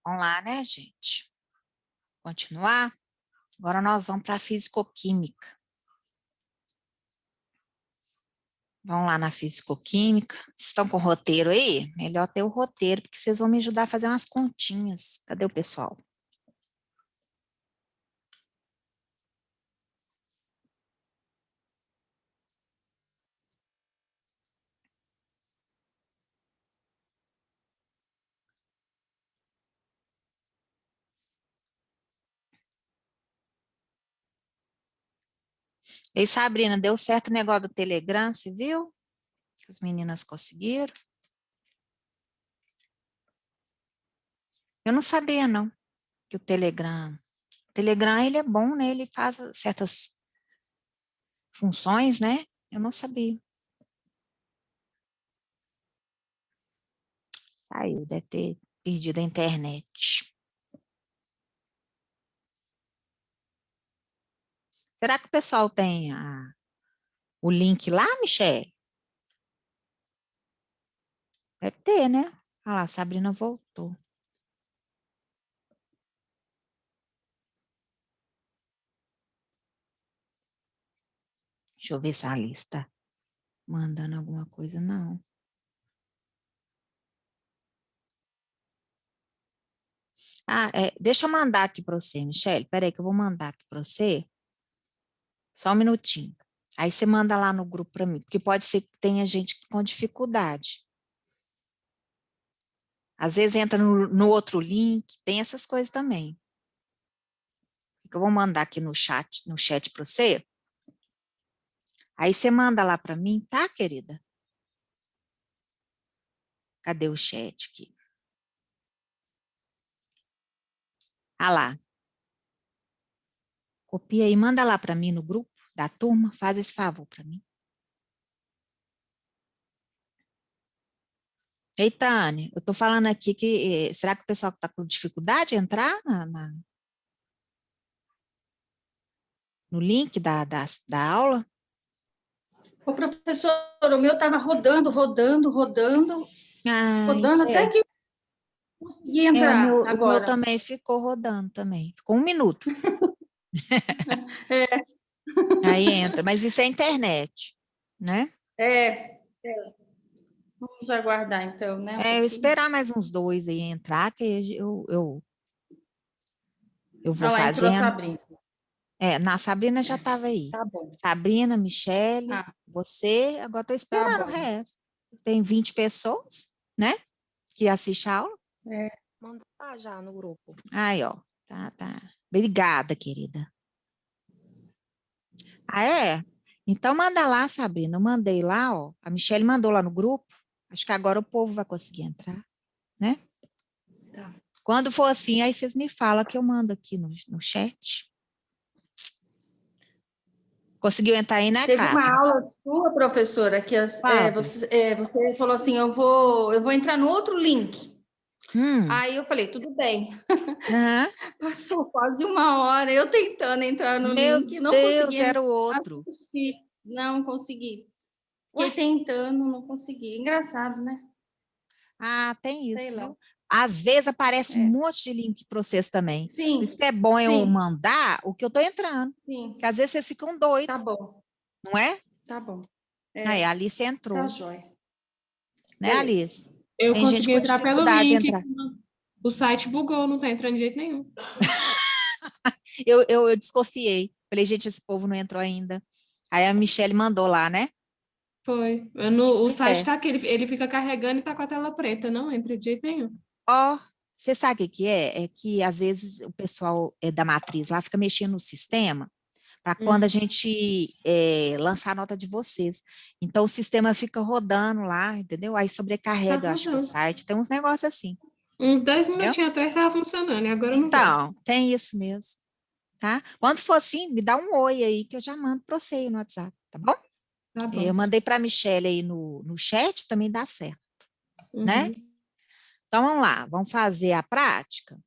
Vamos lá, né, gente? Continuar. Agora nós vamos para a fisicoquímica. Vamos lá na fisicoquímica. Vocês estão com o roteiro aí? Melhor ter o roteiro, porque vocês vão me ajudar a fazer umas continhas. Cadê o pessoal? Ei, Sabrina, deu certo o negócio do Telegram, você viu? As meninas conseguiram. Eu não sabia, não, que o Telegram, ele é bom, né? Ele faz certas funções, né? Eu não sabia. Saiu, deve ter perdido a internet. Será que o pessoal tem o link lá, Michele? Deve ter, né? Olha lá, a Sabrina voltou. Deixa eu ver se a Alice está mandando alguma coisa. Não. Deixa eu mandar aqui para você, Michele. Peraí que eu vou mandar aqui para você. Só um minutinho. Aí você manda lá no grupo para mim, porque pode ser que tenha gente com dificuldade. Às vezes entra no outro link, tem essas coisas também. Eu vou mandar aqui no chat para você. Aí você manda lá para mim, tá, querida? Cadê o chat aqui? Ah lá. Copia aí, manda lá para mim no grupo da turma, faz esse favor para mim. Ei, Tânia, eu estou falando aqui que será que o pessoal está com dificuldade de entrar no link da aula? O professor, o meu estava rodando até que consegui entrar o meu agora. também ficou rodando também. Ficou 1 minuto. É. Aí entra, mas isso é internet, né? Vamos aguardar então, né? Eu esperar mais uns 2 aí entrar, que eu vou Ah lá, entrou a fazendo. Sabrina. Na Sabrina já estava aí. Tá bom. Sabrina, Michele, você, agora estou Tá esperando o bom. resto. Tem 20 pessoas, né? Que assistem a aula. Manda lá já no grupo. Aí, ó. Tá. Obrigada, querida. Então manda lá, Sabrina. Eu mandei lá, ó. A Michele mandou lá no grupo. Acho que agora o povo vai conseguir entrar, né? Tá. Quando for assim, aí vocês me falam que eu mando aqui no chat. Conseguiu entrar aí, né, Teve Cata? uma aula sua, professora, que você falou assim, eu vou entrar no outro link. Aí eu falei, tudo bem. Passou quase 1 hora, eu tentando entrar no Meu link, não Deus, consegui era o outro. assistir. Não consegui. Ué? Fiquei tentando, não consegui. Engraçado, né? Tem Sei isso, lá. viu? Às vezes aparece um monte de link para vocês também. Sim. Por isso que é bom eu Sim. mandar o que eu estou entrando. Sim. Porque às vezes vocês ficam doidos. Tá bom. Não é? Tá bom. Aí a Alice entrou. Tá jóia. Né, Alice? Eu Tem gente consegui com entrar pelo dificuldade de link. entrar. O site bugou, não tá entrando de jeito nenhum. Eu desconfiei. Falei, gente, esse povo não entrou ainda. Aí a Michelle mandou lá, né? Foi. O site tá aqui, ele fica carregando e tá com a tela preta, não entra de jeito nenhum. Você sabe o que é? É que às vezes o pessoal da matriz lá fica mexendo no sistema para quando a gente lançar a nota de vocês. Então o sistema fica rodando lá, entendeu? Aí sobrecarrega, acho que o site. Tem uns negócios assim. Uns 10 minutinhos atrás estava funcionando e agora não tá. Então, tem isso mesmo. Tá? Quando for assim, me dá um oi aí que eu já mando para você aí no WhatsApp, tá bom? Tá bom. Eu mandei para a Michelle aí no chat, também dá certo, né? Então, vamos lá, vamos fazer a prática.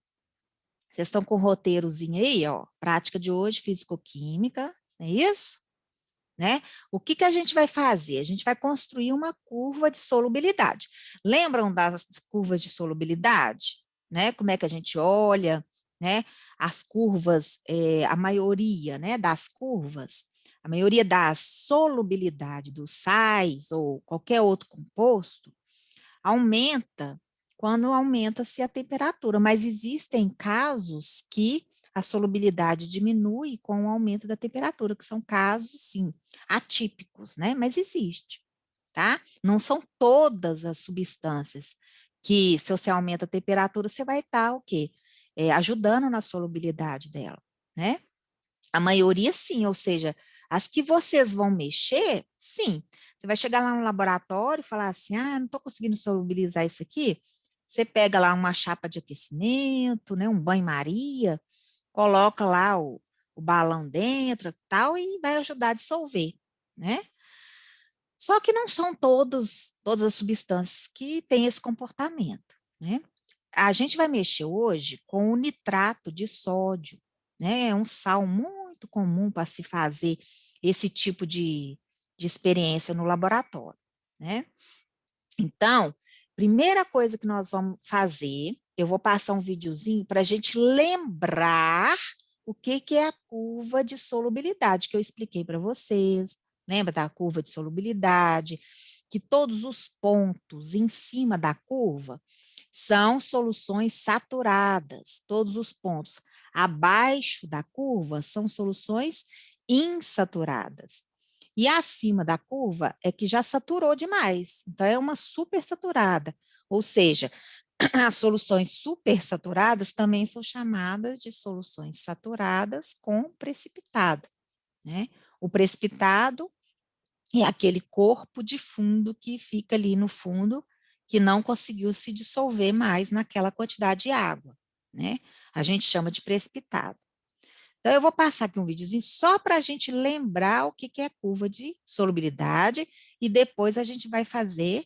Vocês estão com o roteirozinho aí, ó, prática de hoje, físico-química, não é isso? Né? O que a gente vai fazer? A gente vai construir uma curva de solubilidade. Lembram das curvas de solubilidade? né? Como é que a gente olha, né? As curvas, a maioria, né, das curvas, a maioria da solubilidade dos sais ou qualquer outro composto aumenta quando aumenta-se a temperatura, mas existem casos que a solubilidade diminui com o aumento da temperatura, que são casos, sim, atípicos, né? Mas existe, tá? Não são todas as substâncias que, se você aumenta a temperatura, você vai estar, o quê? Ajudando na solubilidade dela, né? A maioria, sim, ou seja, as que vocês vão mexer, sim. Você vai chegar lá no laboratório e falar assim, não estou conseguindo solubilizar isso aqui. Você pega lá uma chapa de aquecimento, né, um banho-maria, coloca lá o balão dentro e tal, e vai ajudar a dissolver, né? Só que não são todas as substâncias que têm esse comportamento, né? A gente vai mexer hoje com o nitrato de sódio, né? É um sal muito comum para se fazer esse tipo de experiência no laboratório, né? Então, primeira coisa que nós vamos fazer, eu vou passar um videozinho para a gente lembrar o que é a curva de solubilidade que eu expliquei para vocês. Lembra da curva de solubilidade? Que todos os pontos em cima da curva são soluções saturadas. Todos os pontos abaixo da curva são soluções insaturadas. E acima da curva é que já saturou demais. Então, é uma supersaturada. Ou seja, as soluções supersaturadas também são chamadas de soluções saturadas com precipitado, né? O precipitado é aquele corpo de fundo que fica ali no fundo, que não conseguiu se dissolver mais naquela quantidade de água, né? A gente chama de precipitado. Então, eu vou passar aqui um videozinho só para a gente lembrar o que é curva de solubilidade e depois a gente vai fazer,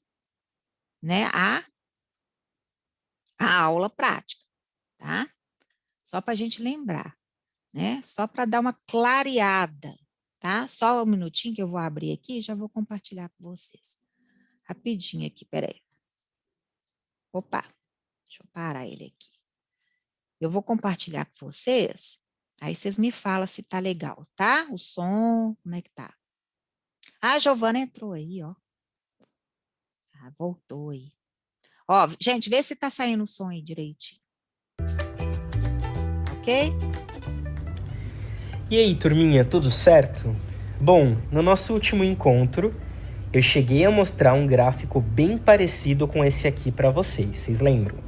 né, a aula prática, tá? Só para a gente lembrar, né? Só para dar uma clareada, tá? Só um minutinho que eu vou abrir aqui e já vou compartilhar com vocês. Rapidinho aqui, peraí. Opa, deixa eu parar ele aqui. Eu vou compartilhar com vocês, aí vocês me falam se tá legal, tá? O som, como é que tá? A Giovana entrou aí, ó. Voltou aí. Ó, gente, vê se tá saindo o som aí direitinho. Ok? E aí, turminha, tudo certo? Bom, no nosso último encontro, eu cheguei a mostrar um gráfico bem parecido com esse aqui para vocês lembram?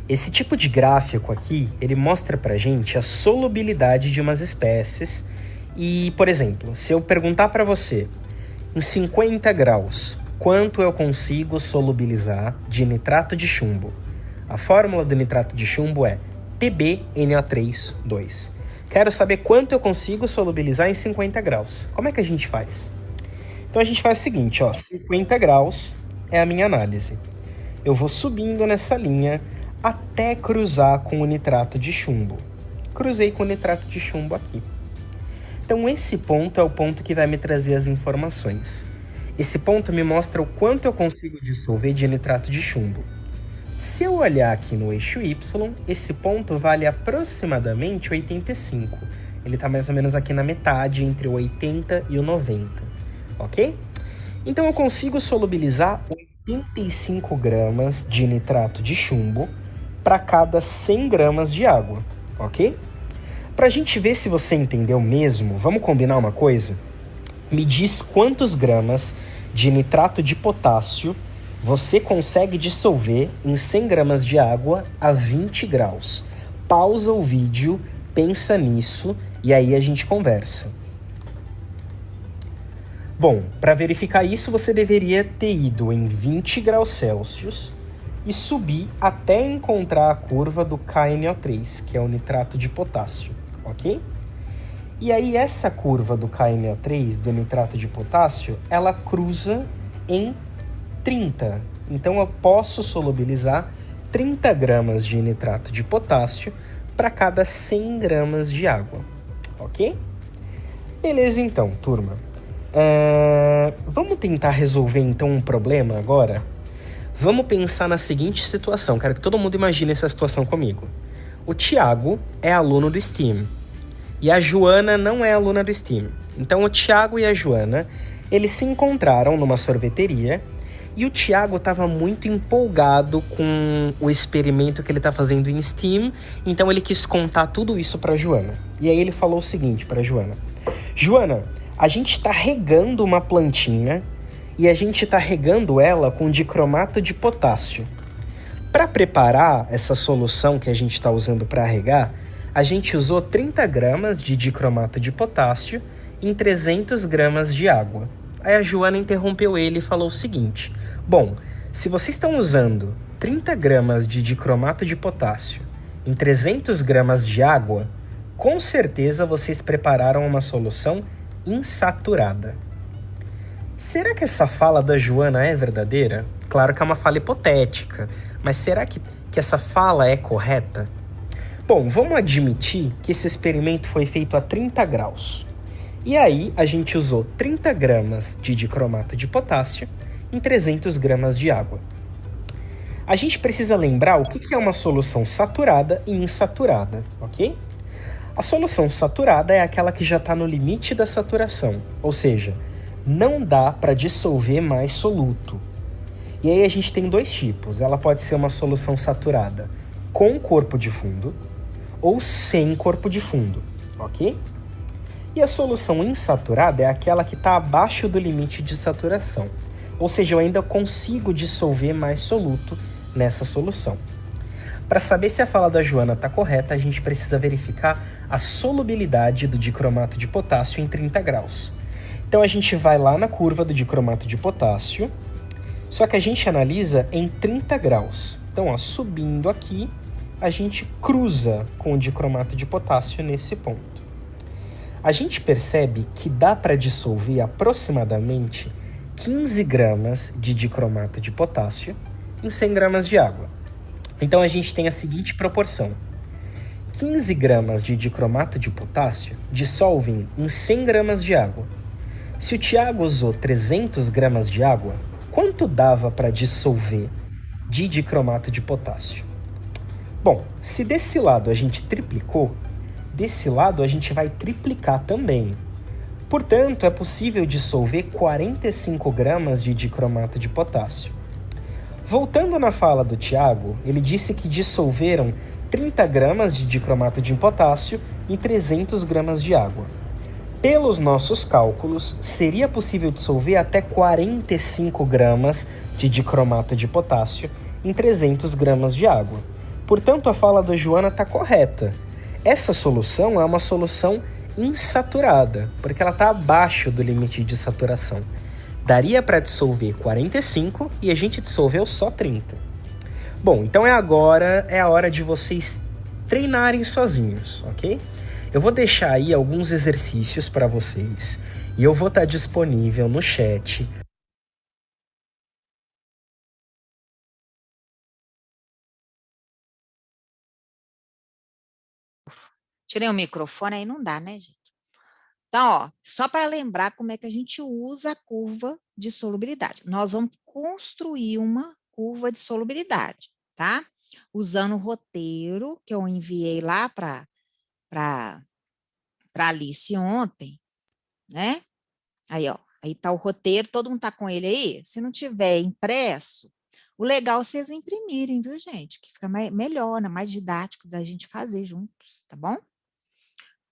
Esse tipo de gráfico aqui, ele mostra pra gente a solubilidade de umas espécies e, por exemplo, se eu perguntar para você, em 50 graus, quanto eu consigo solubilizar de nitrato de chumbo? A fórmula do nitrato de chumbo é PbNO3,2. Quero saber quanto eu consigo solubilizar em 50 graus. Como é que a gente faz? Então a gente faz o seguinte, ó, 50 graus é a minha análise. Eu vou subindo nessa linha até cruzar com o nitrato de chumbo. Cruzei com o nitrato de chumbo aqui. Então esse ponto é o ponto que vai me trazer as informações. Esse ponto me mostra o quanto eu consigo dissolver de nitrato de chumbo. Se eu olhar aqui no eixo Y, esse ponto vale aproximadamente 85. Ele está mais ou menos aqui na metade, entre o 80 e o 90, ok? Então eu consigo solubilizar 85 gramas de nitrato de chumbo para cada 100 gramas de água, ok? Para a gente ver se você entendeu mesmo, vamos combinar uma coisa? Me diz quantos gramas de nitrato de potássio você consegue dissolver em 100 gramas de água a 20 graus. Pausa o vídeo, pensa nisso e aí a gente conversa. Bom, para verificar isso você deveria ter ido em 20 graus Celsius e subir até encontrar a curva do KNO3, que é o nitrato de potássio, ok? E aí essa curva do KNO3, do nitrato de potássio, ela cruza em 30. Então eu posso solubilizar 30 gramas de nitrato de potássio para cada 100 gramas de água, ok? Beleza então, turma. Vamos tentar resolver então um problema agora? Vamos pensar na seguinte situação. Quero que todo mundo imagine essa situação comigo. O Thiago é aluno do STEAM e a Joana não é aluna do STEAM. Então o Thiago e a Joana, eles se encontraram numa sorveteria e o Thiago estava muito empolgado com o experimento que ele está fazendo em STEAM, então ele quis contar tudo isso para a Joana. E aí ele falou o seguinte para a Joana: Joana, a gente está regando uma plantinha e a gente está regando ela com dicromato de potássio. Para preparar essa solução que a gente está usando para regar, a gente usou 30 gramas de dicromato de potássio em 300 gramas de água. Aí a Joana interrompeu ele e falou o seguinte: bom, se vocês estão usando 30 gramas de dicromato de potássio em 300 gramas de água, com certeza vocês prepararam uma solução insaturada. Será que essa fala da Joana é verdadeira? Claro que é uma fala hipotética, mas será que essa fala é correta? Bom, vamos admitir que esse experimento foi feito a 30 graus. E aí a gente usou 30 gramas de dicromato de potássio em 300 gramas de água. A gente precisa lembrar o que é uma solução saturada e insaturada, ok? A solução saturada é aquela que já está no limite da saturação, ou seja, não dá para dissolver mais soluto. E aí a gente tem dois tipos. Ela pode ser uma solução saturada com corpo de fundo ou sem corpo de fundo, ok? E a solução insaturada é aquela que está abaixo do limite de saturação, ou seja, eu ainda consigo dissolver mais soluto nessa solução. Para saber se a fala da Joana está correta, a gente precisa verificar a solubilidade do dicromato de potássio em 30 graus. Então a gente vai lá na curva do dicromato de potássio, só que a gente analisa em 30 graus. Então, ó, subindo aqui, a gente cruza com o dicromato de potássio nesse ponto. A gente percebe que dá para dissolver aproximadamente 15 gramas de dicromato de potássio em 100 gramas de água. Então a gente tem a seguinte proporção: 15 gramas de dicromato de potássio dissolvem em 100 gramas de água. Se o Thiago usou 300 gramas de água, quanto dava para dissolver de dicromato de potássio? Bom, se desse lado a gente triplicou, desse lado a gente vai triplicar também. Portanto, é possível dissolver 45 gramas de dicromato de potássio. Voltando na fala do Thiago, ele disse que dissolveram 30 gramas de dicromato de potássio em 300 gramas de água. Pelos nossos cálculos, seria possível dissolver até 45 gramas de dicromato de potássio em 300 gramas de água. Portanto, a fala da Joana está correta. Essa solução é uma solução insaturada, porque ela está abaixo do limite de saturação. Daria para dissolver 45 e a gente dissolveu só 30. Bom, então agora é a hora de vocês treinarem sozinhos, ok? Eu vou deixar aí alguns exercícios para vocês e eu vou estar disponível no chat. Tirei o microfone, aí não dá, né, gente? Então, ó, só para lembrar como é que a gente usa a curva de solubilidade. Nós vamos construir uma curva de solubilidade, tá? Usando o roteiro que eu enviei lá para Alice ontem, né? Aí, ó, aí tá o roteiro, todo mundo tá com ele aí? Se não tiver impresso, o legal é vocês imprimirem, viu, gente? Que fica melhor, né? Mais didático da gente fazer juntos, tá bom?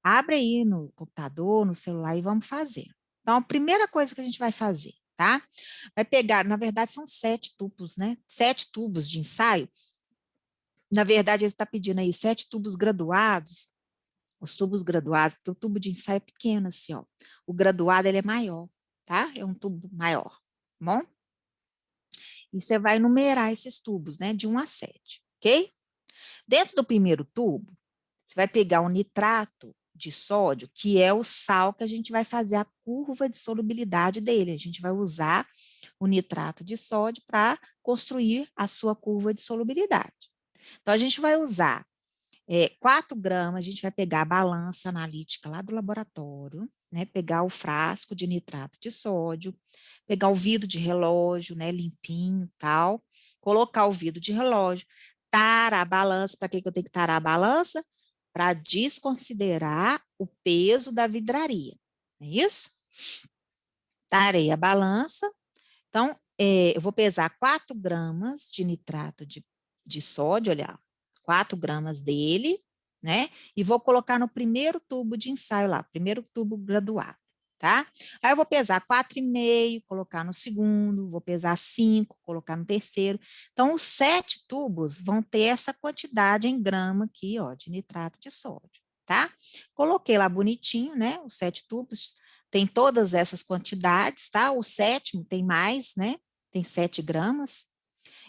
Abre aí no computador, no celular e vamos fazer. Então, a primeira coisa que a gente vai fazer, tá? Vai pegar, na verdade, são 7 tubos, né? 7 tubos de ensaio. Na verdade, ele está pedindo aí 7 tubos graduados. Os tubos graduados, porque o tubo de ensaio é pequeno, assim, ó. O graduado, ele é maior, tá? É um tubo maior, tá bom? E você vai numerar esses tubos, né? De 1 a 7, ok? Dentro do primeiro tubo, você vai pegar o nitrato de sódio, que é o sal que a gente vai fazer a curva de solubilidade dele. A gente vai usar o nitrato de sódio para construir a sua curva de solubilidade. Então, a gente vai usar 4 gramas, a gente vai pegar a balança analítica lá do laboratório, né, pegar o frasco de nitrato de sódio, pegar o vidro de relógio, né, limpinho e tal, colocar o vidro de relógio, tarar a balança. Para que eu tenho que tarar a balança? Para desconsiderar o peso da vidraria. É isso? Tarei a balança. Então, eu vou pesar 4 gramas de nitrato de sódio, olha, 4 gramas dele, né? E vou colocar no primeiro tubo de ensaio lá, primeiro tubo graduado, tá? Aí eu vou pesar 4,5, colocar no segundo, vou pesar 5, colocar no terceiro. Então, os 7 tubos vão ter essa quantidade em grama aqui, ó, de nitrato de sódio, tá? Coloquei lá bonitinho, né? Os 7 tubos tem todas essas quantidades, tá? O 7º tem mais, né? Tem 7 gramas.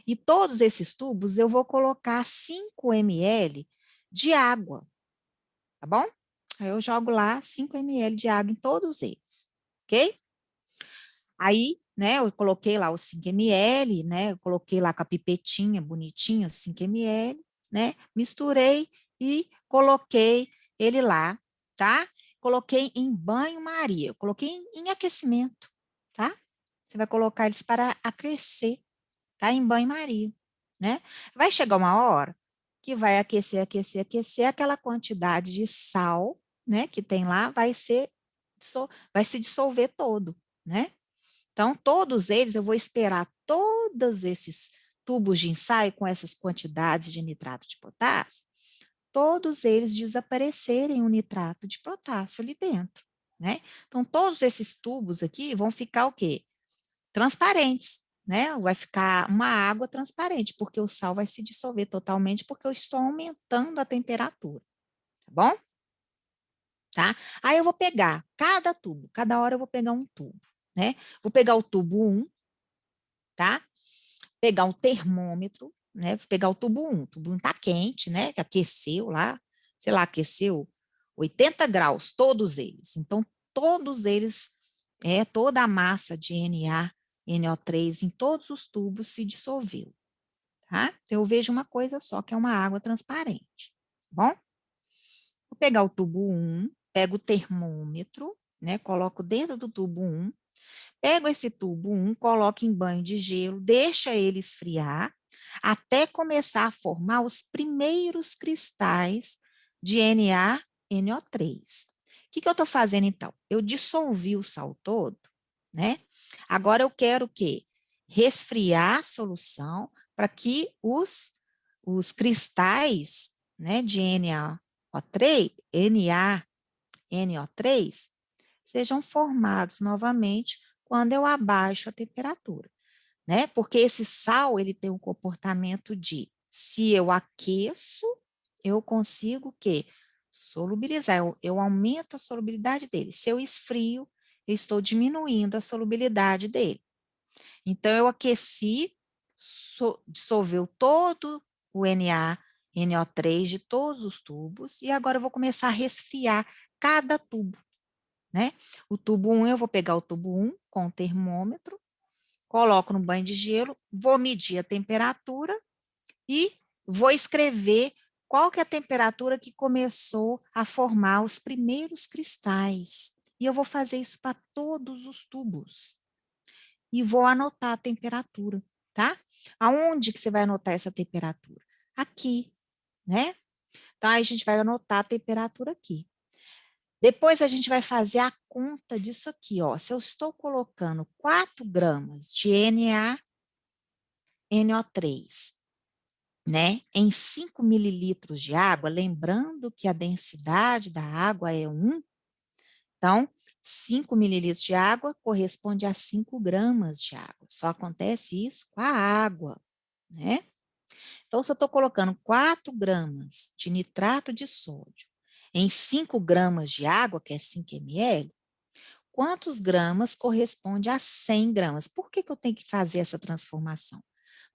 E todos esses tubos eu vou colocar 5 ml de água, tá bom? Aí eu jogo lá 5 ml de água em todos eles, ok? Aí, né, eu coloquei lá os 5 ml, né? Eu coloquei lá com a pipetinha bonitinha, os 5 ml, né? Misturei e coloquei ele lá, tá? Coloquei em banho-maria, coloquei em aquecimento, tá? Você vai colocar eles para aquecer, tá? Em banho-maria, né? Vai chegar uma hora que vai aquecer, aquecer, aquecer, aquela quantidade de sal, né, que tem lá, vai se dissolver todo, né? Então, todos eles, eu vou esperar todos esses tubos de ensaio com essas quantidades de nitrato de potássio, todos eles desaparecerem o nitrato de potássio ali dentro, né? Então, todos esses tubos aqui vão ficar o quê? Transparentes, né? Vai ficar uma água transparente, porque o sal vai se dissolver totalmente, porque eu estou aumentando a temperatura, tá bom? Tá? Aí eu vou pegar cada tubo, cada hora eu vou pegar um tubo, né? Vou pegar o tubo 1, tá? Pegar um termômetro, né? Vou pegar o tubo 1 tá quente, né? Que aqueceu lá, sei lá, aqueceu 80 graus, todos eles. Então, todos eles, toda a massa de NaNO3 em todos os tubos se dissolveu, tá? Então, eu vejo uma coisa só, que é uma água transparente, tá bom? Vou pegar o tubo 1, pego o termômetro, né? Coloco dentro do tubo 1, pego esse tubo 1, coloco em banho de gelo, deixa ele esfriar, até começar a formar os primeiros cristais de NaNO3. O que eu estou fazendo, então? Eu dissolvi o sal todo, né? Agora eu quero o quê? Resfriar a solução para que os cristais, né, de NaNO3 sejam formados novamente quando eu abaixo a temperatura, né? Porque esse sal, ele tem um comportamento de, se eu aqueço, eu consigo o quê? Solubilizar, eu aumento a solubilidade dele. Se eu esfrio, eu estou diminuindo a solubilidade dele. Então, eu aqueci, dissolveu todo o NaNO3 de todos os tubos, e agora eu vou começar a resfriar cada tubo, né? O tubo 1, eu vou pegar o tubo 1 com o termômetro, coloco no banho de gelo, vou medir a temperatura e vou escrever qual que é a temperatura que começou a formar os primeiros cristais. E eu vou fazer isso para todos os tubos. E vou anotar a temperatura, tá? Aonde que você vai anotar essa temperatura? Aqui, né? Então, aí a gente vai anotar a temperatura aqui. Depois a gente vai fazer a conta disso aqui, ó. Se eu estou colocando 4 gramas de NaNO3, né, em 5 mililitros de água, lembrando que a densidade da água é 1, então, 5 mililitros de água corresponde a 5 gramas de água. Só acontece isso com a água, né? Então, se eu estou colocando 4 gramas de nitrato de sódio em 5 gramas de água, que é 5 ml, quantos gramas corresponde a 100 gramas? Por que eu tenho que fazer essa transformação?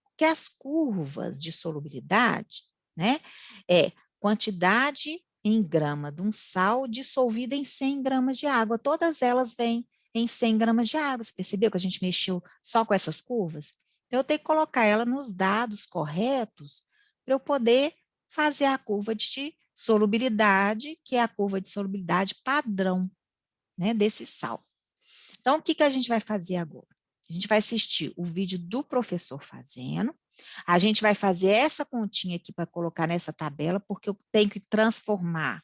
Porque as curvas de solubilidade, né, é quantidade em grama de um sal dissolvida em 100 gramas de água. Todas elas vêm em 100 gramas de água. Você percebeu que a gente mexeu só com essas curvas? Então, eu tenho que colocar ela nos dados corretos para eu poder fazer a curva de solubilidade, que é a curva de solubilidade padrão, né, desse sal. Então, o que a gente vai fazer agora? A gente vai assistir o vídeo do professor fazendo, A gente vai fazer essa continha aqui para colocar nessa tabela, porque eu tenho que transformar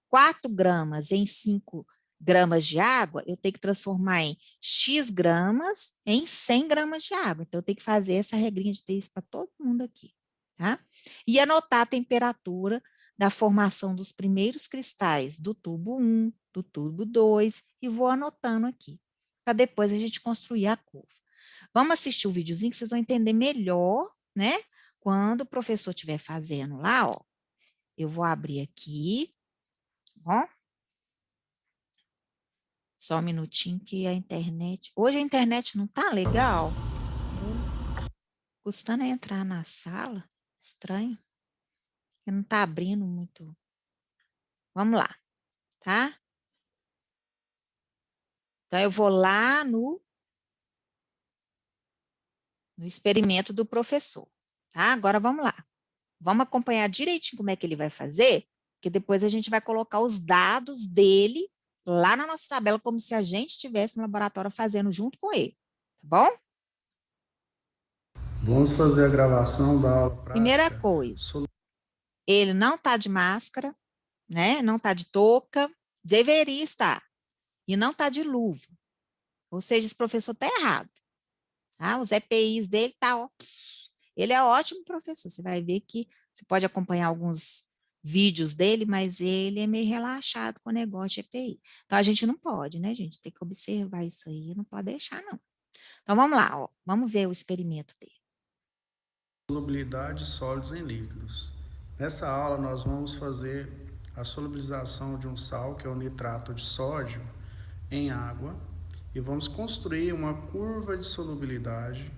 4 gramas em 5 gramas de água, eu tenho que transformar em X gramas em 100 gramas de água. Então, eu tenho que fazer essa regrinha de ter isso para todo mundo aqui, tá? E anotar a temperatura da formação dos primeiros cristais do tubo 1, do tubo 2, e vou anotando aqui, para depois a gente construir a curva. Vamos assistir o videozinho que vocês vão entender melhor, né? Quando o professor estiver fazendo lá, ó. Eu vou abrir aqui, ó. Só um minutinho que a internet... Hoje a internet não tá legal. Custando entrar na sala. Estranho. Não tá abrindo muito. Vamos lá, tá? Então, eu vou lá no experimento do professor, tá? Agora, vamos lá. Vamos acompanhar direitinho como é que ele vai fazer, porque depois a gente vai colocar os dados dele lá na nossa tabela, como se a gente estivesse no laboratório fazendo junto com ele, tá bom? Vamos fazer a gravação da aula prática. Primeira coisa, ele não está de máscara, né? Não está de touca, deveria estar, e não está de luva. Ou seja, esse professor está errado. Tá? Os EPIs dele tá, ó. Ele é ótimo professor, você vai ver que você pode acompanhar alguns vídeos dele, mas ele é meio relaxado com o negócio de EPI. Então, a gente não pode, né, gente? Tem que observar isso aí, não pode deixar, não. Então, vamos lá, ó. Vamos ver o experimento dele. Solubilidade de sólidos em líquidos. Nessa aula, nós vamos fazer a solubilização de um sal, que é o nitrato de sódio, em água, e vamos construir uma curva de solubilidade,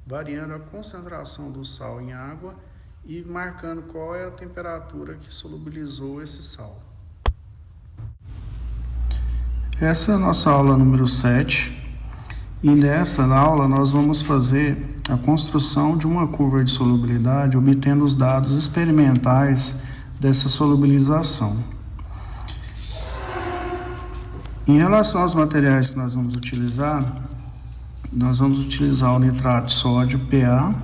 variando a concentração do sal em água e marcando qual é a temperatura que solubilizou esse sal. Essa é a nossa aula número 7, e nessa aula nós vamos fazer a construção de uma curva de solubilidade, obtendo os dados experimentais dessa solubilização. Em relação aos materiais que nós vamos utilizar o nitrato de sódio PA,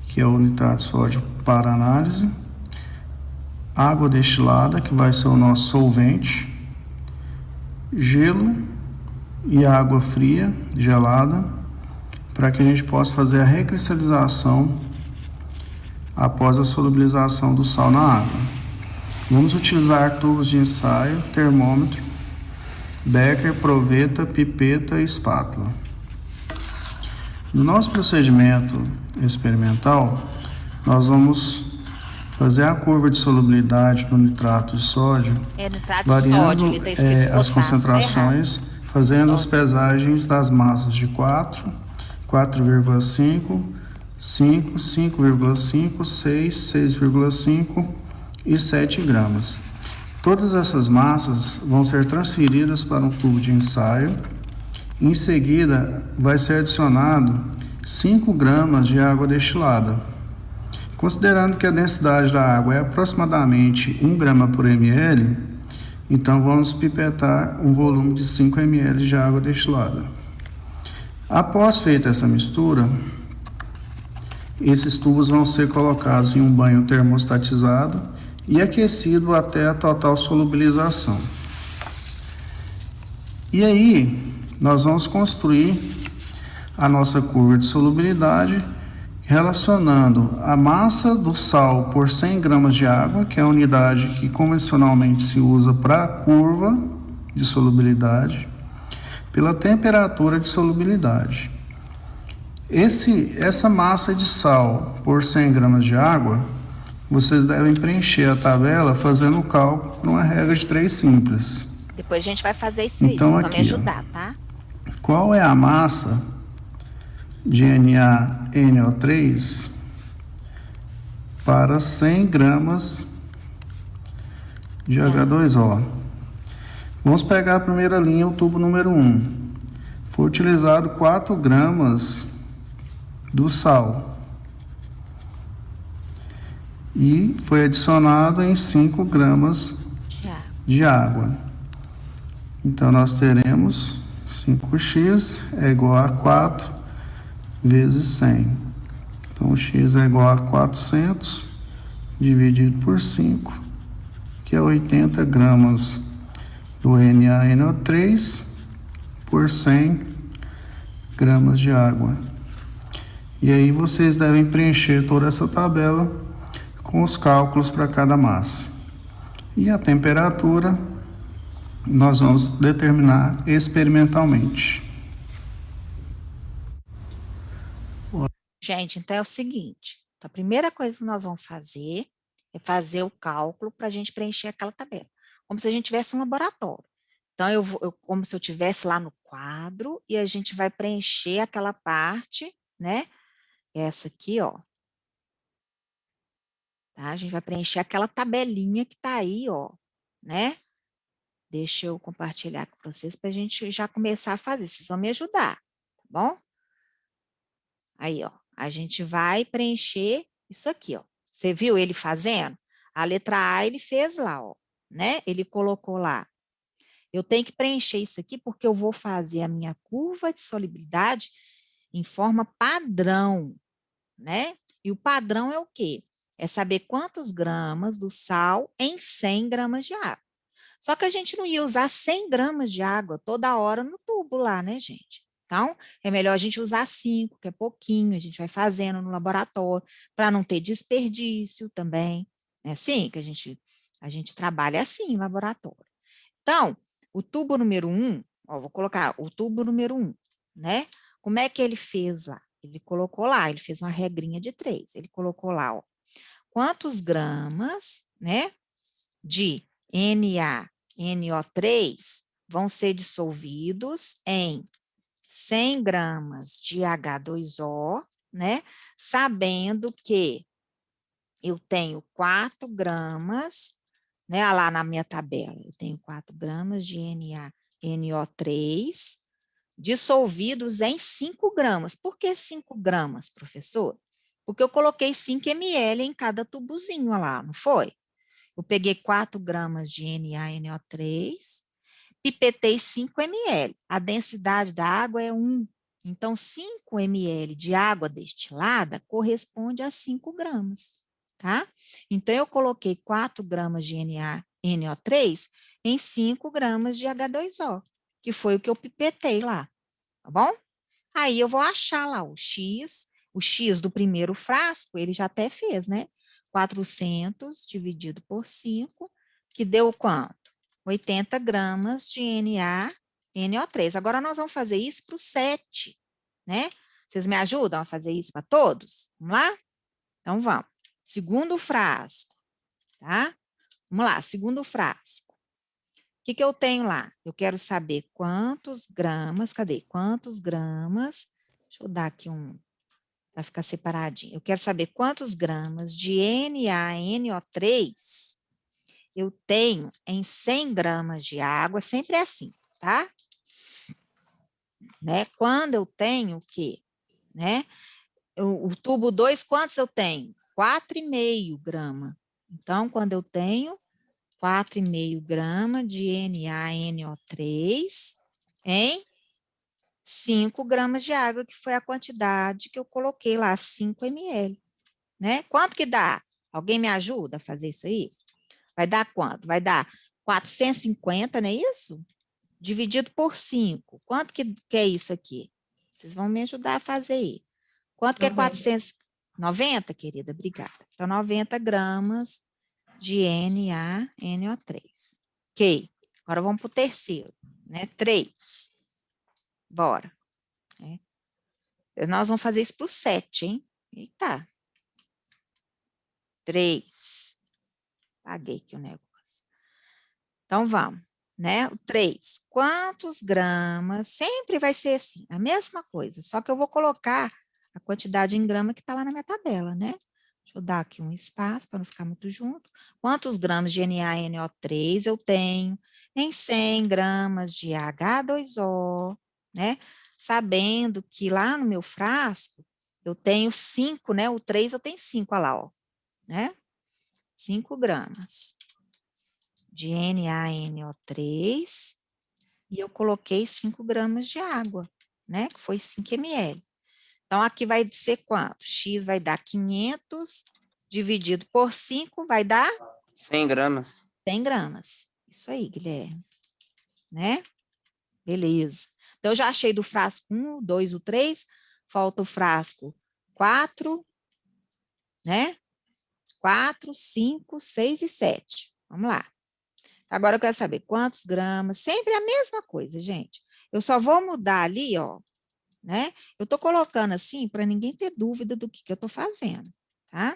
que é o nitrato de sódio para análise, água destilada, que vai ser o nosso solvente, gelo e água fria, gelada, para que a gente possa fazer a recristalização após a solubilização do sal na água. Vamos utilizar tubos de ensaio, termômetro, becker, proveta, pipeta e espátula. No nosso procedimento experimental, nós vamos fazer a curva de solubilidade do nitrato de sódio, variando as concentrações, fazendo as pesagens das massas de 4, 4,5, 5, 5,5, 6, 6,5 e 7 gramas. Todas essas massas vão ser transferidas para um tubo de ensaio. Em seguida, vai ser adicionado 5 gramas de água destilada. Considerando que a densidade da água é aproximadamente 1 grama por ml, então vamos pipetar um volume de 5 ml de água destilada. Após feita essa mistura, esses tubos vão ser colocados em um banho termostatizado e aquecido até a total solubilização. E aí, nós vamos construir a nossa curva de solubilidade relacionando a massa do sal por 100 gramas de água, que é a unidade que convencionalmente se usa para a curva de solubilidade, pela temperatura de solubilidade. Essa massa de sal por 100 gramas de água, vocês devem preencher a tabela fazendo o cálculo por uma regra de 3 simples. Depois a gente vai fazer isso aí, então, vocês vão me ajudar, tá? Qual é a massa de NaNO3 para 100 gramas de H2O? Vamos pegar a primeira linha, o tubo número 1. Foi utilizado 4 gramas do sal. E foi adicionado em 5 gramas de água. Então, nós teremos 5x é igual a 4 vezes 100. Então, X é igual a 400 dividido por 5, que é 80 gramas do NaNO3 por 100 gramas de água. E aí vocês devem preencher toda essa tabela com os cálculos para cada massa. E a temperatura nós vamos determinar experimentalmente. Gente, então é o seguinte, a primeira coisa que nós vamos fazer é fazer o cálculo para a gente preencher aquela tabela, como se a gente tivesse um laboratório. Então, como se eu estivesse lá no quadro e a gente vai preencher aquela parte, né? Essa aqui, ó. Tá? A gente vai preencher aquela tabelinha que tá aí, ó, né? Deixa eu compartilhar com vocês para a gente já começar a fazer. Vocês vão me ajudar, tá bom? Aí, ó, a gente vai preencher isso aqui, ó. Você viu ele fazendo? A letra A ele fez lá, ó, né? Ele colocou lá. Eu tenho que preencher isso aqui porque eu vou fazer a minha curva de solubilidade em forma padrão, né? E o padrão é o quê? É saber quantos gramas do sal em 100 gramas de água. Só que a gente não ia usar 100 gramas de água toda hora no tubo lá, né, gente? Então, é melhor a gente usar 5, que é pouquinho, a gente vai fazendo no laboratório, para não ter desperdício também. É assim que a gente trabalha assim em laboratório. Então, o tubo número 1, ó, vou colocar o tubo número 1, né? Como é que ele fez lá? Ele colocou lá, ele fez uma regrinha de 3. Ele colocou lá, ó, quantos gramas, né, de NaNO3 vão ser dissolvidos em 100 gramas de H2O, né, sabendo que eu tenho 4 gramas, né, lá na minha tabela, eu tenho 4 gramas de NaNO3 dissolvidos em 5 gramas. Por que 5 gramas, professor? Porque eu coloquei 5 ml em cada tubozinho lá, não foi? Eu peguei 4 gramas de NaNO3, pipetei 5 ml. A densidade da água é 1. Então, 5 ml de água destilada corresponde a 5 gramas, tá? Então, eu coloquei 4 gramas de NaNO3 em 5 gramas de H2O, que foi o que eu pipetei lá, tá bom? Aí, eu vou achar lá o X do primeiro frasco, ele já até fez, né? 400 dividido por 5, que deu quanto? 80 gramas de NaNO3. Agora, nós vamos fazer isso para o 7, né? Vocês me ajudam a fazer isso para todos? Vamos lá? Então, vamos. Segundo frasco, tá? Vamos lá, segundo frasco. O que eu tenho lá? Eu quero saber quantos gramas, cadê? Quantos gramas, deixa eu dar aqui para ficar separadinho. Eu quero saber quantos gramas de NaNO3 eu tenho em 100 gramas de água, sempre é assim, tá? Né? Quando eu tenho o quê? Né? O tubo 2, quantos eu tenho? 4,5 grama. Então, quando eu tenho 4,5 grama de NaNO3 em 5 gramas de água, que foi a quantidade que eu coloquei lá, 5 ml. Né? Quanto que dá? Alguém me ajuda a fazer isso aí? Vai dar quanto? Vai dar 450, não é isso? Dividido por 5. Quanto que é isso aqui? Vocês vão me ajudar a fazer aí. Quanto que é 490, querida? Obrigada. Então, 90 gramas de NaNO3. Ok. Agora vamos para o terceiro, né? 3. Bora. Nós vamos fazer isso para o 7, hein? Eita. 3. Paguei aqui o negócio. Então, vamos, né? O 3. Quantos gramas? Sempre vai ser assim, a mesma coisa, só que eu vou colocar a quantidade em grama que está lá na minha tabela, né? Deixa eu dar aqui um espaço para não ficar muito junto. Quantos gramas de NaNO3 eu tenho em 100 gramas de H2O, né? Sabendo que lá no meu frasco eu tenho 5, né? O 3 eu tenho 5, olha lá, ó, né? 5 gramas de NaNO3 e eu coloquei 5 gramas de água, né? Que foi 5 ml. Então, aqui vai ser quanto? X vai dar 500, dividido por 5, vai dar? 100 gramas. 100 gramas. Isso aí, Guilherme. Né? Beleza. Então, eu já achei do frasco 1, 2, o 3. Falta o frasco 4, né? 4, 5, 6 e 7. Vamos lá. Agora eu quero saber quantos gramas. Sempre a mesma coisa, gente. Eu só vou mudar ali, ó, né? Eu tô colocando assim para ninguém ter dúvida do que eu tô fazendo, tá?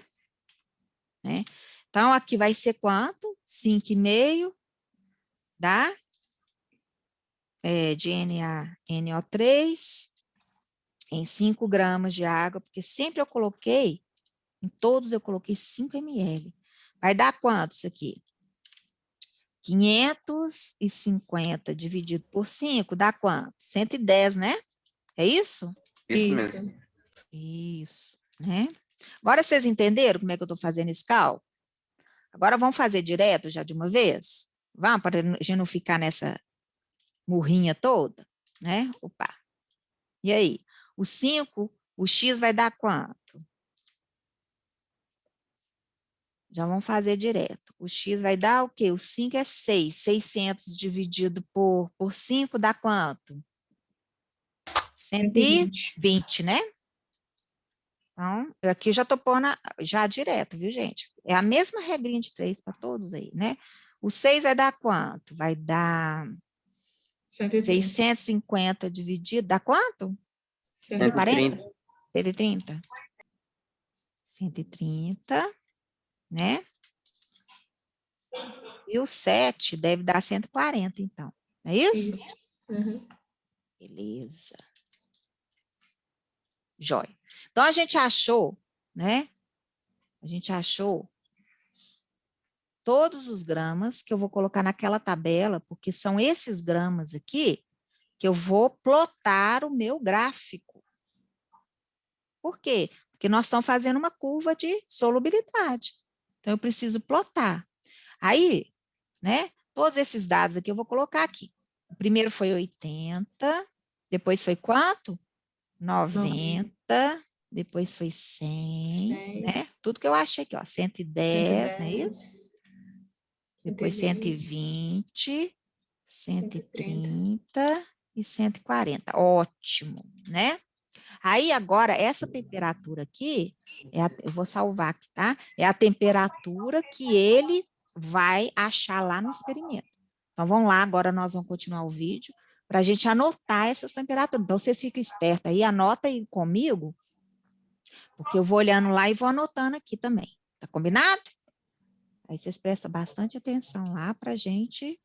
Né? Então, aqui vai ser quanto? 5,5 dá de NaNO3 em 5 gramas de água, porque sempre eu coloquei, em todos eu coloquei 5 ml. Vai dar quanto isso aqui? 550 dividido por 5 dá quanto? 110, né? É isso? Isso mesmo. Isso, né? Agora vocês entenderam como é que eu estou fazendo esse cálculo? Agora vamos fazer direto já de uma vez? Vamos, para a gente não ficar nessa murrinha toda, né? Opa. E aí? O 5, o X vai dar quanto? Já vamos fazer direto. O X vai dar o quê? O 5 é 6. 600 dividido por 5 dá quanto? 120, né? Então, eu aqui já estou pondo já direto, viu, gente? É a mesma regrinha de 3 para todos aí, né? O 6 vai dar quanto? Vai dar 650 dividido, dá quanto? 140? 130? 130, né? E o 7 deve dar 140, então. Não é isso? Isso. Uhum. Beleza. Jóia. Então, a gente achou, né? A gente achou todos os gramas que eu vou colocar naquela tabela, porque são esses gramas aqui que eu vou plotar o meu gráfico. Por quê? Porque nós estamos fazendo uma curva de solubilidade. Então, eu preciso plotar. Aí, né? Todos esses dados aqui eu vou colocar aqui. O primeiro foi 80, depois foi quanto? 90, depois foi 100, né? Tudo que eu achei aqui, ó, 110, não é isso? Depois 120, 130 e 140. Ótimo, né? Aí, agora, essa temperatura aqui, eu vou salvar aqui, tá? É a temperatura que ele vai achar lá no experimento. Então, vamos lá, agora nós vamos continuar o vídeo para a gente anotar essas temperaturas. Então, vocês ficam espertos aí, anota aí comigo, porque eu vou olhando lá e vou anotando aqui também. Tá combinado? Aí vocês prestam bastante atenção lá para a gente,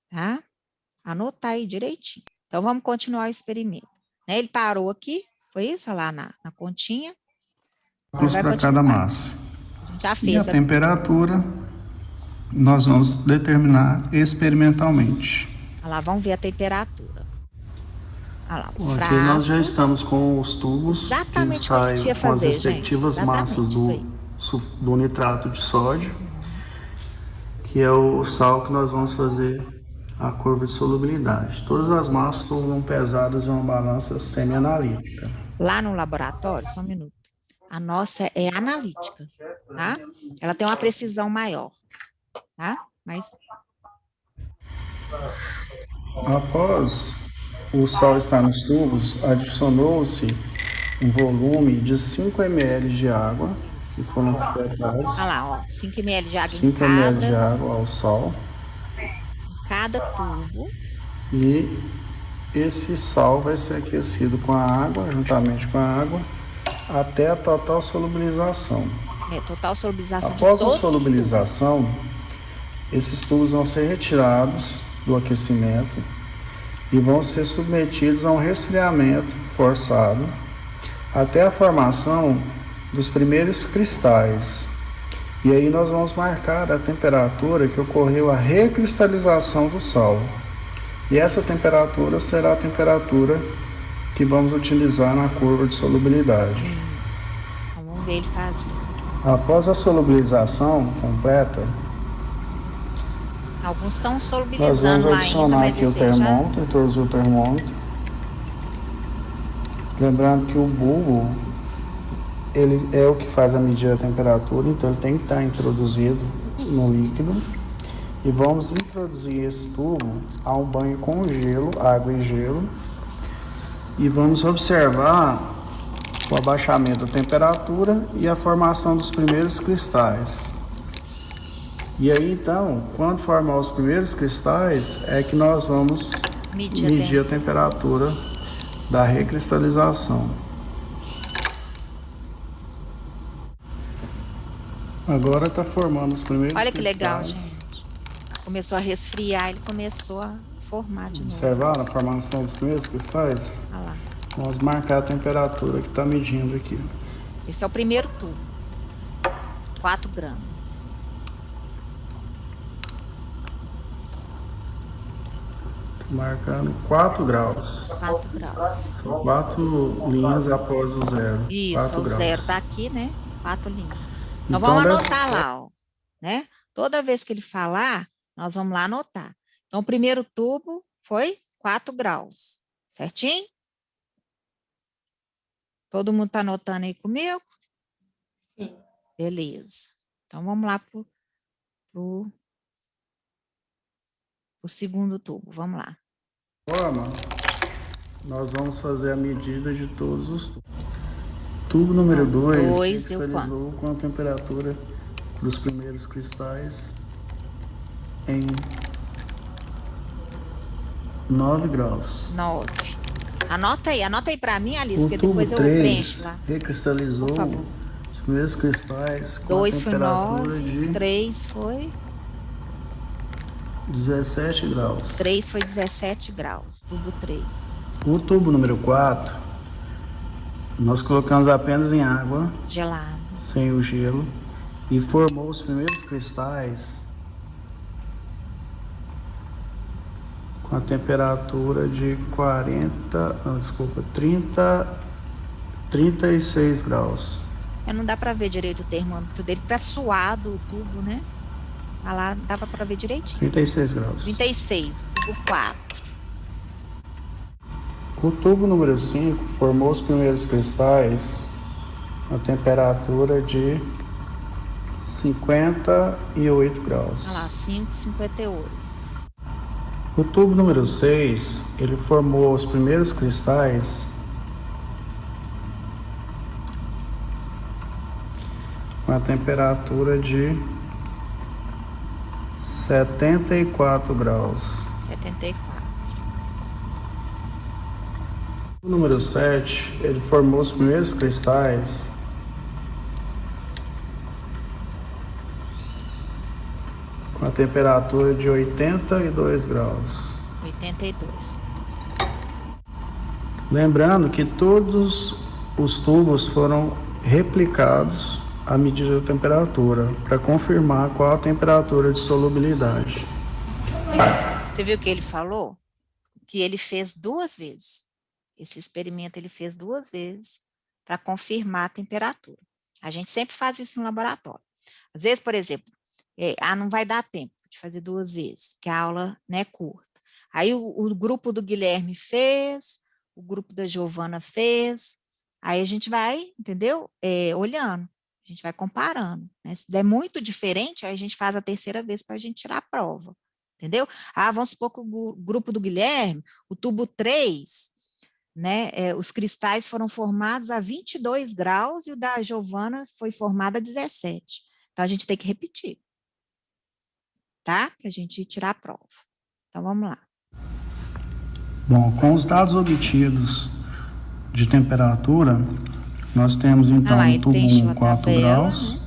tá? Anotar aí direitinho. Então, vamos continuar o experimento. Né? Ele parou aqui, foi isso? Lá na continha. Para cada massa. A gente já fez. E a temperatura nós vamos determinar experimentalmente. Olha lá, vamos ver a temperatura. Olha lá, os frascos. Aqui nós já estamos com os tubos exatamente que saem com as respectivas massas do nitrato de sódio, que é o sal que nós vamos fazer a curva de solubilidade. Todas as massas foram pesadas em uma balança semi-analítica. Lá no laboratório, só um minuto, a nossa é analítica, tá? Ela tem uma precisão maior, tá? Mas... Após o sal estar nos tubos, adicionou-se um volume de 5 ml de água, que foram preparados. Olha lá, ó, 5 ml de água 5 ml de água ao sal. Cada tubo. E esse sal vai ser aquecido com a água, juntamente com a água, até a total solubilização. Total solubilização. Após a solubilização, esses tubos vão ser retirados do aquecimento e vão ser submetidos a um resfriamento forçado até a formação dos primeiros cristais. E aí nós vamos marcar a temperatura que ocorreu a recristalização do sal. E essa temperatura será a temperatura que vamos utilizar na curva de solubilidade. Isso. Vamos ver ele fazer. Após a solubilização completa, alguns estão nós solubilizando vamos adicionar ainda, aqui o termômetro, introduzir o termômetro. Lembrando que o bulbo, ele é o que faz a medida da temperatura, então ele tem que estar introduzido no líquido. E vamos introduzir esse tubo a um banho com gelo, água e gelo. E vamos observar o abaixamento da temperatura e a formação dos primeiros cristais. E aí, então, quando formar os primeiros cristais, é que nós vamos medir a temperatura da recristalização. Agora está formando os primeiros cristais. Olha que legal, gente. Começou a resfriar, ele começou a formar de novo. Observaram a formação dos primeiros cristais? Olha lá. Vamos marcar a temperatura que está medindo aqui. Esse é o primeiro tubo. 4 gramas. Marcando 4 graus. 4 graus. 4 linhas após o zero. Isso, o zero tá aqui, né? 4 linhas. Então vamos anotar lá, ó. Né? Toda vez que ele falar, nós vamos lá anotar. Então, o primeiro tubo foi 4 graus. Certinho? Todo mundo tá anotando aí comigo? Sim. Beleza. Então, vamos lá pro segundo tubo. Vamos lá. Nós vamos fazer a medida de todos os tubos. Tubo número 2 cristalizou com a temperatura dos primeiros cristais em 9 graus. 9. Anota aí para mim, Alice, que tubo depois eu 3 preencho lá. Recristalizou os primeiros cristais com 2 a temperatura foi 9, 3 foi 17 graus. 3 foi 17 graus, tubo 3. O tubo número 4, nós colocamos apenas em água gelada, sem o gelo, e formou os primeiros cristais com a temperatura de 36 graus. Não dá para ver direito o termômetro dele, tá suado o tubo, né? Ah lá, dava para ver direitinho. 36 graus. 36, tubo 4. O tubo número 5 formou os primeiros cristais a temperatura de 58 graus. Olha lá, 5,58. O tubo número 6, ele formou os primeiros cristais com a temperatura de 74 graus. 74. O número 7, ele formou os primeiros cristais com a temperatura de 82 graus. 82. Lembrando que todos os tubos foram replicados à medida da temperatura, para confirmar qual a temperatura de solubilidade. Você viu que ele falou? Que ele fez 2 vezes. Esse experimento ele fez 2 vezes para confirmar a temperatura. A gente sempre faz isso no laboratório. Às vezes, por exemplo, não vai dar tempo de fazer 2 vezes, porque a aula, né, é curta. Aí o grupo do Guilherme fez, o grupo da Giovana fez, aí a gente vai, entendeu? Olhando, a gente vai comparando. Né? Se der muito diferente, aí a gente faz a 3ª vez para a gente tirar a prova, entendeu? Vamos supor que o grupo do Guilherme, o tubo 3, né, os cristais foram formados a 22 graus e o da Giovana foi formado a 17. Então, a gente tem que repetir, tá? Para a gente tirar a prova. Então, vamos lá. Bom, com os dados obtidos de temperatura, nós temos, então, o tubo 1, 4 graus. Né?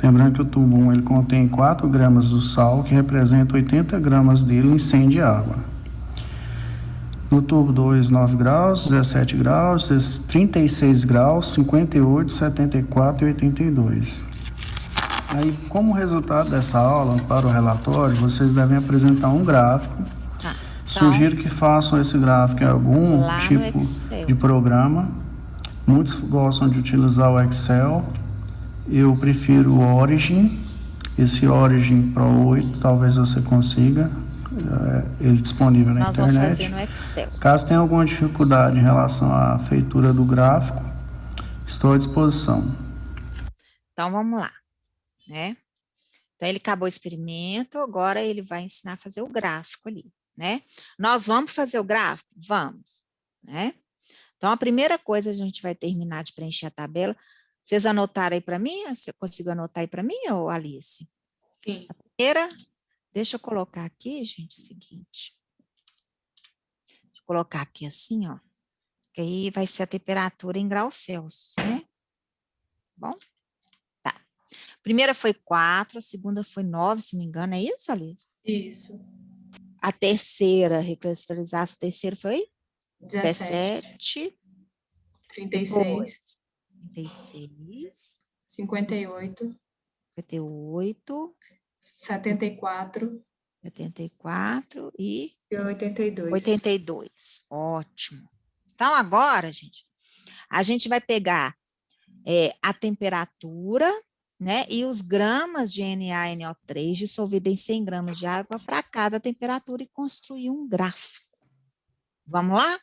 Lembrando que o tubo 1, ele contém 4 gramas do sal, que representa 80 gramas dele em 100 de água. No tubo 2, 9 graus, 17 graus, 36 graus, 58, 74 e 82. Aí, como resultado dessa aula, para o relatório, vocês devem apresentar um gráfico. Então, sugiro que façam esse gráfico em algum tipo de programa. Muitos gostam de utilizar o Excel. Eu prefiro o Origin. Esse Origin Pro 8, talvez você consiga ele disponível na Nós internet. vamos fazer no Excel. Caso tenha alguma dificuldade em relação à feitura do gráfico, estou à disposição. Então, vamos lá, né? Então, ele acabou o experimento, agora ele vai ensinar a fazer o gráfico ali, né? Nós vamos fazer o gráfico? Vamos, né? Então, a primeira coisa, a gente vai terminar de preencher a tabela. Vocês anotaram aí para mim? Você conseguiu anotar aí para mim, ou Alice? Sim. A primeira, deixa eu colocar aqui, gente, o seguinte. Deixa eu colocar aqui assim, ó. Que aí vai ser a temperatura em graus Celsius, né? Bom? Tá. A primeira foi 4, a segunda foi 9, se não me engano, é isso, Alice? Isso. A terceira, recristalizar, a terceira foi 17, 36, 36, 36, 58, 58, 74 74 e 82. 82. Ótimo. Então, agora, gente, a gente vai pegar a temperatura, né, e os gramas de NaNO3 dissolvido em 100 gramas de água para cada temperatura e construir um gráfico. Vamos lá?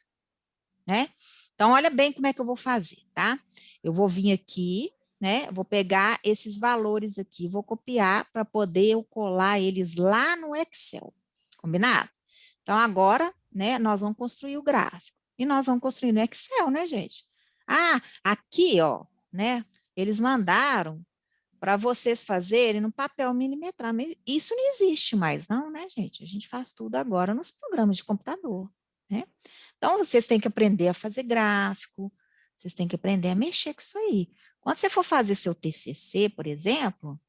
Né? Então, olha bem como é que eu vou fazer, tá? Eu vou vir aqui, né? Vou pegar esses valores aqui, vou copiar para poder eu colar eles lá no Excel. Combinado? Então, agora, né, nós vamos construir o gráfico. E nós vamos construir no Excel, né, gente? Ah, aqui, ó, né? Eles mandaram para vocês fazerem no papel milimetrado, mas isso não existe mais, não, né, gente? A gente faz tudo agora nos programas de computador, né? Então, vocês têm que aprender a fazer gráfico, vocês têm que aprender a mexer com isso aí. Quando você for fazer seu TCC, por exemplo,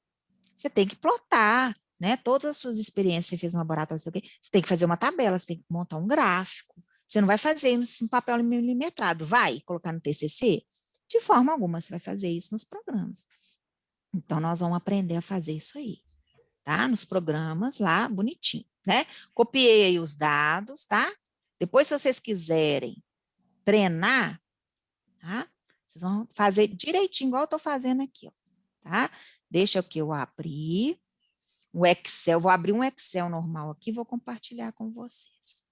você tem que plotar, né? Todas as suas experiências que você fez no laboratório, você tem que fazer uma tabela, você tem que montar um gráfico. Você não vai fazer isso no papel milimetrado, vai colocar no TCC? De forma alguma, você vai fazer isso nos programas. Então, nós vamos aprender a fazer isso aí, tá? Nos programas lá, bonitinho, né? Copiei aí os dados, tá? Depois, se vocês quiserem treinar, tá? Vocês vão fazer direitinho, igual eu estou fazendo aqui, ó, tá? Deixa que eu abrir o Excel, vou abrir um Excel normal aqui e vou compartilhar com vocês.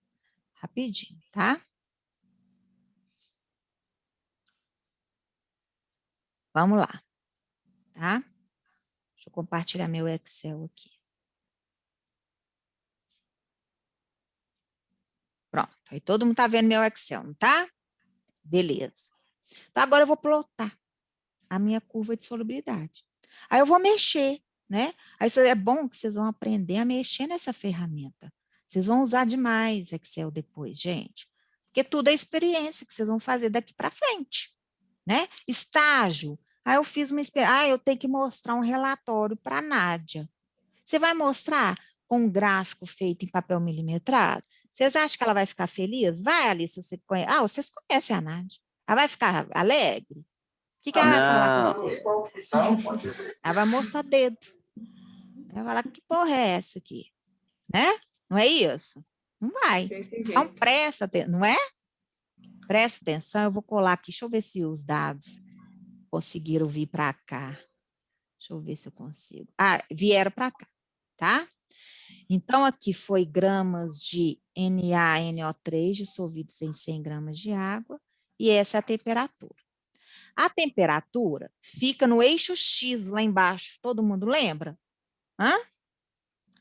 Rapidinho, tá? Vamos lá, tá? Deixa eu compartilhar meu Excel aqui. Pronto, aí todo mundo tá vendo meu Excel, não tá? Beleza. Então, agora eu vou plotar a minha curva de solubilidade. Aí eu vou mexer, né? Aí é bom que vocês vão aprender a mexer nessa ferramenta. Vocês vão usar demais Excel depois, gente. Porque tudo é experiência que vocês vão fazer daqui para frente, né? Estágio. Aí eu fiz uma experiência. Ah, eu tenho que mostrar um relatório para a Nádia. Você vai mostrar com um gráfico feito em papel milimetrado? Vocês acham que ela vai ficar feliz? Vai, Alice, você conhece. Ah, vocês conhecem a Nádia. Ela vai ficar alegre? O que ela vai falar com você? Ela vai mostrar dedo. Ela vai falar, que porra é essa aqui? Né? Não é isso? Não vai. Então, presta atenção, não é? Presta atenção, eu vou colar aqui. Deixa eu ver se os dados conseguiram vir para cá. Deixa eu ver se eu consigo. Ah, vieram para cá, tá? Então, aqui foi gramas de NaNO3 dissolvidos em 100 gramas de água, e essa é a temperatura. A temperatura fica no eixo X lá embaixo, todo mundo lembra? Hã?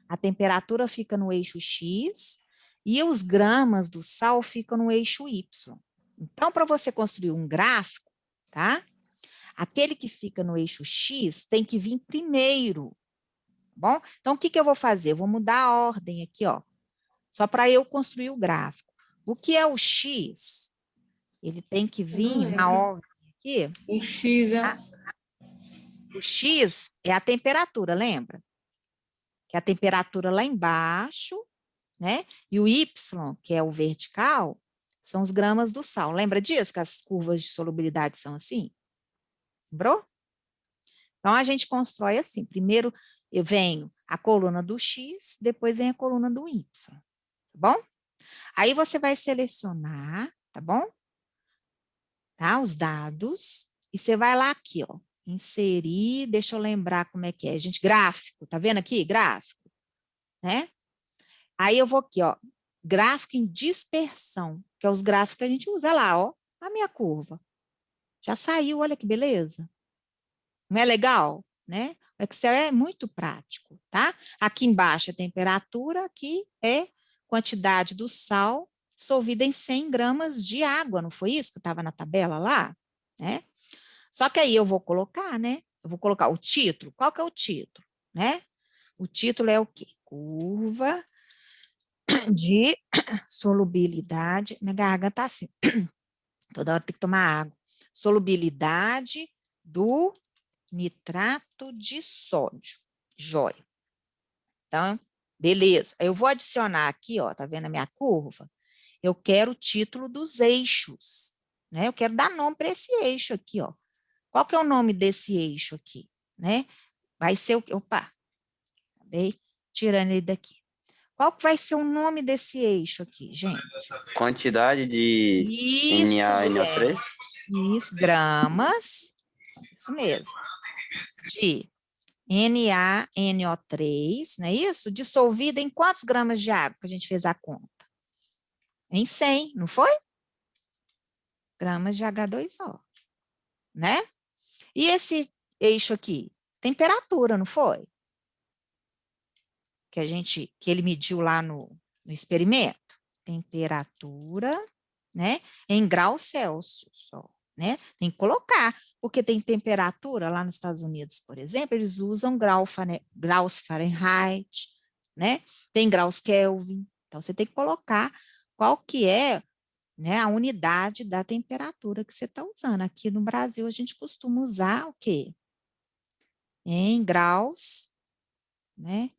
A temperatura fica no eixo X e os gramas do sal ficam no eixo Y. Então, para você construir um gráfico, tá? Aquele que fica no eixo X tem que vir primeiro. Bom, então, o que eu vou fazer? Eu vou mudar a ordem aqui, ó, só para eu construir o gráfico. O que é o X? Ele tem que vir na ordem aqui. O X é... O X é a temperatura, lembra? Que é a temperatura lá embaixo, né? E o Y, que é o vertical, são os gramas do sal. Lembra disso? Que as curvas de solubilidade são assim? Lembrou? Então, a gente constrói assim. Primeiro, eu venho a coluna do X, depois vem a coluna do Y, tá bom? Aí você vai selecionar, tá bom? Tá? Os dados, e você vai lá aqui, ó, inserir, deixa eu lembrar como é que é, gente, gráfico, tá vendo aqui? Gráfico, né? Aí eu vou aqui, ó, gráfico em dispersão, que é os gráficos que a gente usa lá, ó, a minha curva. Já saiu, olha que beleza. Não é legal, né? O Excel é muito prático, tá? Aqui embaixo a temperatura, aqui é quantidade do sal dissolvida em 100 gramas de água, não foi isso que estava na tabela lá? Né? Só que aí eu vou colocar, né? Eu vou colocar o título. Qual que é o título, né? O título é o quê? Curva de solubilidade. Minha garganta tá assim. Toda hora tem que tomar água. Solubilidade do nitrato de sódio. Jóia. Então, beleza. Eu vou adicionar aqui, ó, tá vendo a minha curva? Eu quero o título dos eixos, né? Eu quero dar nome para esse eixo aqui, ó. Qual que é o nome desse eixo aqui, né? Vai ser o... Opa! Acabei tirando ele daqui. Qual que vai ser o nome desse eixo aqui, gente? Quantidade de NaNO3? Isso, gramas. Isso mesmo. De NaNO3, não é isso? Dissolvida em quantos gramas de água que a gente fez a conta? Em 100, não foi? Gramas de H2O, né? E esse eixo aqui? Temperatura, não foi? Que ele mediu lá no experimento. Temperatura, né? Em graus Celsius, ó, né? Tem que colocar, porque tem temperatura lá nos Estados Unidos, por exemplo, eles usam graus Fahrenheit, né? Tem graus Kelvin. Então, você tem que colocar qual que é, né, a unidade da temperatura que você está usando. Aqui no Brasil, a gente costuma usar o quê? Em graus, né?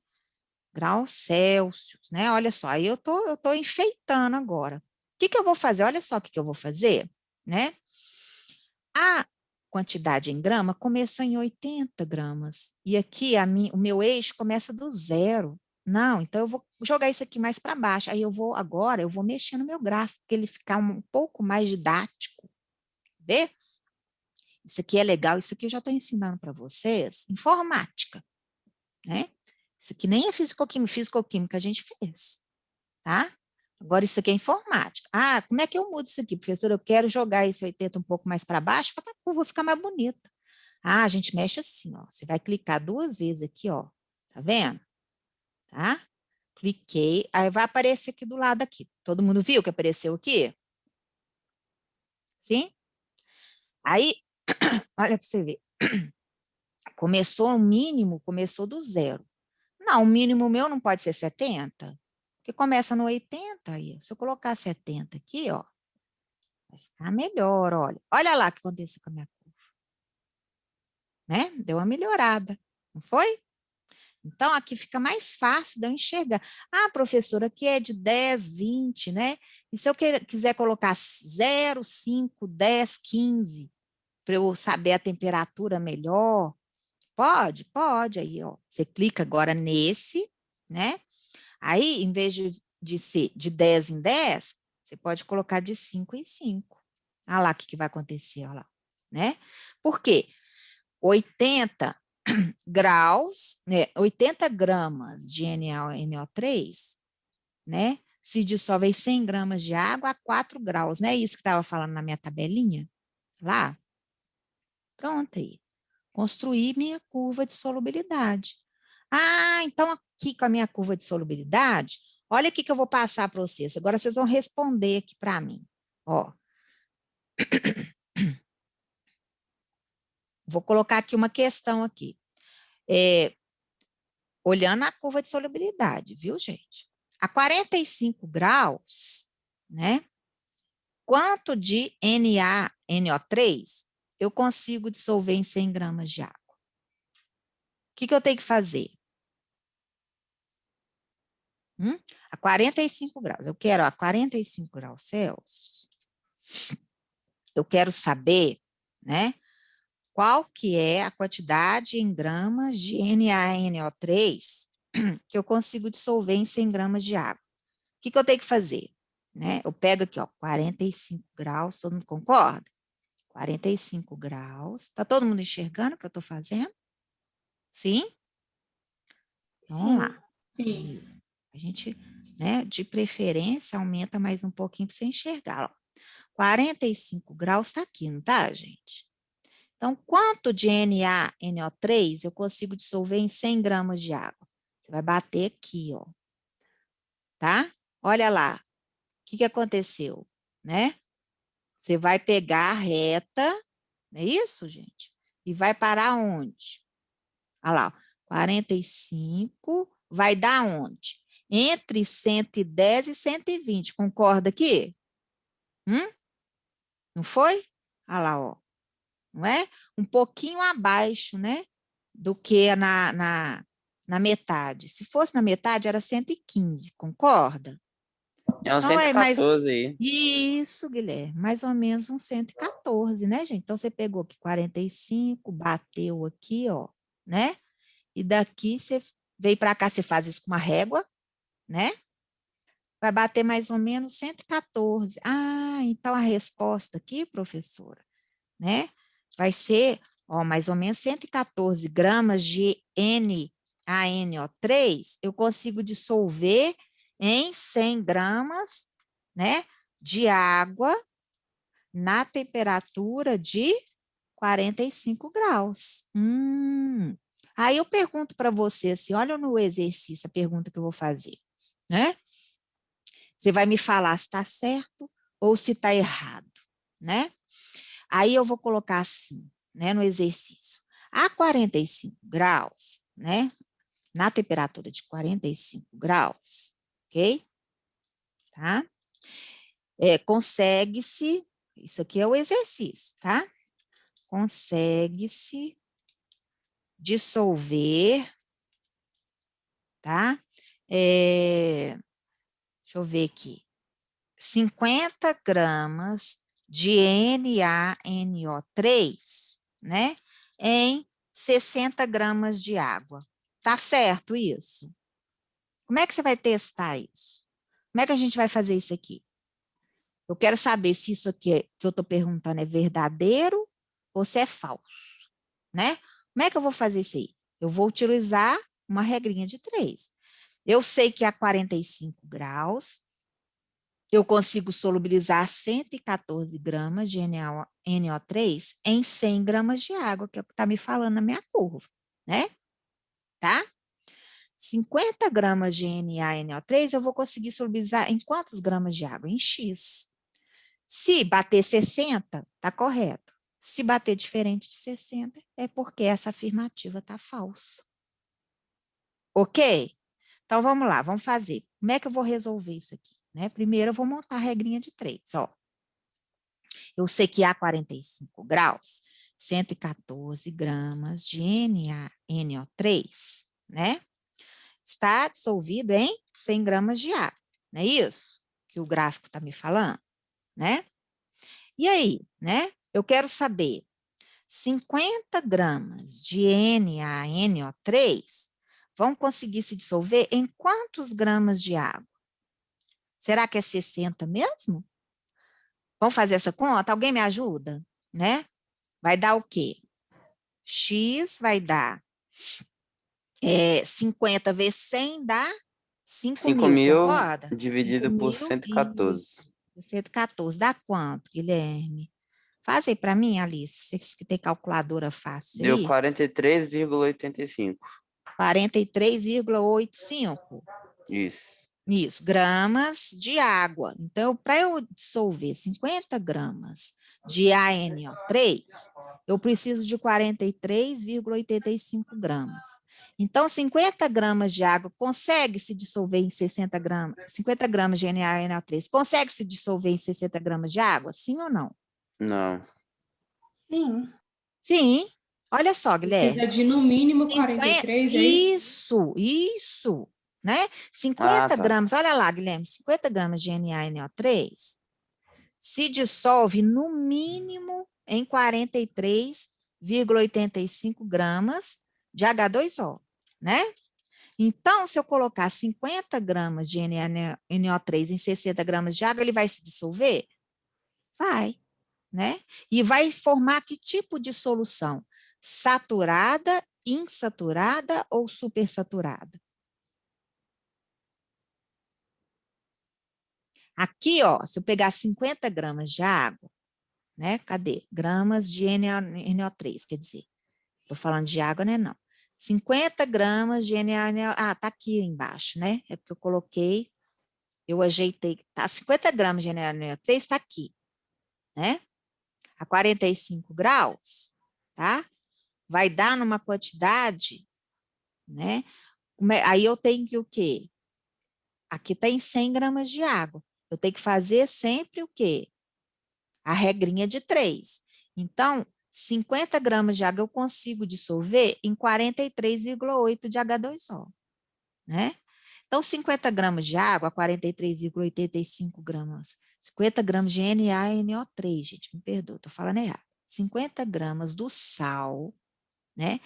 Graus Celsius, né? Olha só, aí eu tô enfeitando agora. O que eu vou fazer? Olha só o que eu vou fazer, né? A quantidade em grama começou em 80 gramas. E aqui o meu eixo começa do zero. Não, então eu vou jogar isso aqui mais para baixo. Aí agora eu vou mexer no meu gráfico, para ele ficar um pouco mais didático. Vê? Isso aqui é legal, isso aqui eu já estou ensinando para vocês, informática, né? Isso aqui nem é fisicoquímica a gente fez, tá? Agora isso aqui é informática. Ah, como é que eu mudo isso aqui, professora? Eu quero jogar esse 80 um pouco mais para baixo para a curva ficar mais bonita. Ah, a gente mexe assim, ó. Você vai clicar 2 vezes aqui, ó. Tá vendo? Tá? Cliquei, aí vai aparecer aqui do lado aqui. Todo mundo viu que apareceu aqui? Sim? Aí, olha para você ver. Começou o mínimo, começou do zero. Não, o mínimo meu não pode ser 70, porque começa no 80 aí. Se eu colocar 70 aqui, ó, vai ficar melhor, olha. Olha lá o que aconteceu com a minha curva. Né? Deu uma melhorada, não foi? Então, aqui fica mais fácil de eu enxergar. Ah, professora, aqui é de 10, 20, né? E se eu quiser colocar 0, 5, 10, 15, para eu saber a temperatura melhor, pode? Pode. Aí, ó, você clica agora nesse, né? Aí, em vez de ser de 10 em 10, você pode colocar de 5 em 5. Olha lá o que vai acontecer, olha lá, né? Por quê? 80 graus, né? 80 gramas de NaNO3, né? Se dissolve em 100 gramas de água a 4 graus, né? Isso que estava falando na minha tabelinha lá. Pronto aí. Construir minha curva de solubilidade. Ah, então aqui com a minha curva de solubilidade, olha aqui que eu vou passar para vocês. Agora vocês vão responder aqui para mim. Ó. Vou colocar aqui uma questão aqui. Olhando a curva de solubilidade, viu, gente? A 45 graus, né? Quanto de NaNO3 eu consigo dissolver em 100 gramas de água? O que eu tenho que fazer? A 45 graus. Eu quero a 45 graus Celsius. Eu quero saber, né? Qual que é a quantidade em gramas de NaNO3 que eu consigo dissolver em 100 gramas de água? O que eu tenho que fazer? Né? Eu pego aqui, ó, 45 graus, todo mundo concorda? 45 graus. Está todo mundo enxergando o que eu estou fazendo? Sim? Então, vamos lá. Sim. Isso. A gente, né, de preferência, aumenta mais um pouquinho para você enxergar. Ó. 45 graus está aqui, não tá, gente? Então, quanto de NaNO3 eu consigo dissolver em 100 gramas de água? Você vai bater aqui, ó. Tá? Olha lá. O que aconteceu, né? Você vai pegar a reta, não é isso, gente? E vai parar onde? Olha lá, 45 vai dar onde? Entre 110 e 120, concorda aqui? Não foi? Olha lá, ó. Não é? Um pouquinho abaixo, né? Do que na metade. Se fosse na metade, era 115, concorda? É um Então, 114 aí. Isso, Guilherme, mais ou menos um 114, né, gente? Então, você pegou aqui 45, bateu aqui, ó, né? E daqui você veio para cá, você faz isso com uma régua, né? Vai bater mais ou menos 114. Ah, então a resposta aqui, professora, né? Vai ser, ó, mais ou menos 114 gramas de NaNO3, eu consigo dissolver em 100 gramas, né, de água na temperatura de 45 graus. Aí eu pergunto para você assim, olha no exercício a pergunta que eu vou fazer, né? Você vai me falar se está certo ou se está errado, né? Aí eu vou colocar assim, né, no exercício. A 45 graus, né? Na temperatura de 45 graus, ok? Tá? Consegue-se, isso aqui é o exercício, tá? Consegue-se dissolver, tá? Deixa eu ver aqui. 50 gramas de NaNO3, né? Em 60 gramas de água. Tá certo isso? Como é que você vai testar isso? Como é que a gente vai fazer isso aqui? Eu quero saber se isso aqui que eu estou perguntando é verdadeiro ou se é falso, né? Como é que eu vou fazer isso aí? Eu vou utilizar uma regrinha de 3. Eu sei que a 45 graus, eu consigo solubilizar 114 gramas de NO3 em 100 gramas de água, que é o que está me falando na minha curva, né? Tá? 50 gramas de NaNO3 eu vou conseguir solubilizar em quantos gramas de água? Em X. Se bater 60, está correto. Se bater diferente de 60, é porque essa afirmativa está falsa. Ok? Então, vamos lá, vamos fazer. Como é que eu vou resolver isso aqui? Né? Primeiro, eu vou montar a regrinha de 3. Ó. Eu sei que a 45 graus, 114 gramas de NaNO3, né? Está dissolvido em 100 gramas de água. Não é isso que o gráfico está me falando? Né? E aí, né? Eu quero saber, 50 gramas de NaNO3 vão conseguir se dissolver em quantos gramas de água? Será que é 60 mesmo? Vamos fazer essa conta? Alguém me ajuda? Né? Vai dar o quê? X vai dar 50 vezes 100 dá 5.000, 5.000 concorda? dividido por 114. 114, dá quanto, Guilherme? Faz aí para mim, Alice, vocês que tem calculadora fácil Deu aí. 43,85. 43,85. Isso. Isso, gramas de água. Então, para eu dissolver 50 gramas de ANO3, eu preciso de 43,85 gramas. Então, 50 gramas de água consegue se dissolver em 60 gramas, 50 gramas de NaNO3, consegue se dissolver em 60 gramas de água? Sim ou não? Não. Sim. Sim. Olha só, Guilherme. Precisa de no mínimo 43, é isso? Isso, né? 50 tá. gramas, olha lá, Guilherme, 50 gramas de NaNO3 se dissolve no mínimo em 43,85 gramas de H2O, né? Então, se eu colocar 50 gramas de NaNO3 em 60 gramas de água, ele vai se dissolver? Vai, né? E vai formar que tipo de solução? Saturada, insaturada ou supersaturada? Aqui, ó, se eu pegar 50 gramas de água, né? Cadê? Gramas de NO3, quer dizer. Estou falando de água, né? Não. 50 gramas de NaNO... Ah, tá aqui embaixo, né? É porque eu coloquei, eu ajeitei. Tá, 50 gramas de NaNO3 está aqui, né? A 45 graus, tá? Vai dar numa quantidade, né? Aí eu tenho que o quê? Aqui está em 100 gramas de água. Eu tenho que fazer sempre o quê? A regrinha de 3. Então, 50 gramas de água eu consigo dissolver em 43,8 de H2O, né? Então, 50 gramas de água, 43,85 gramas. 50 gramas de NaNO3, gente, me perdoa, estou falando errado. 50 gramas do sal, né?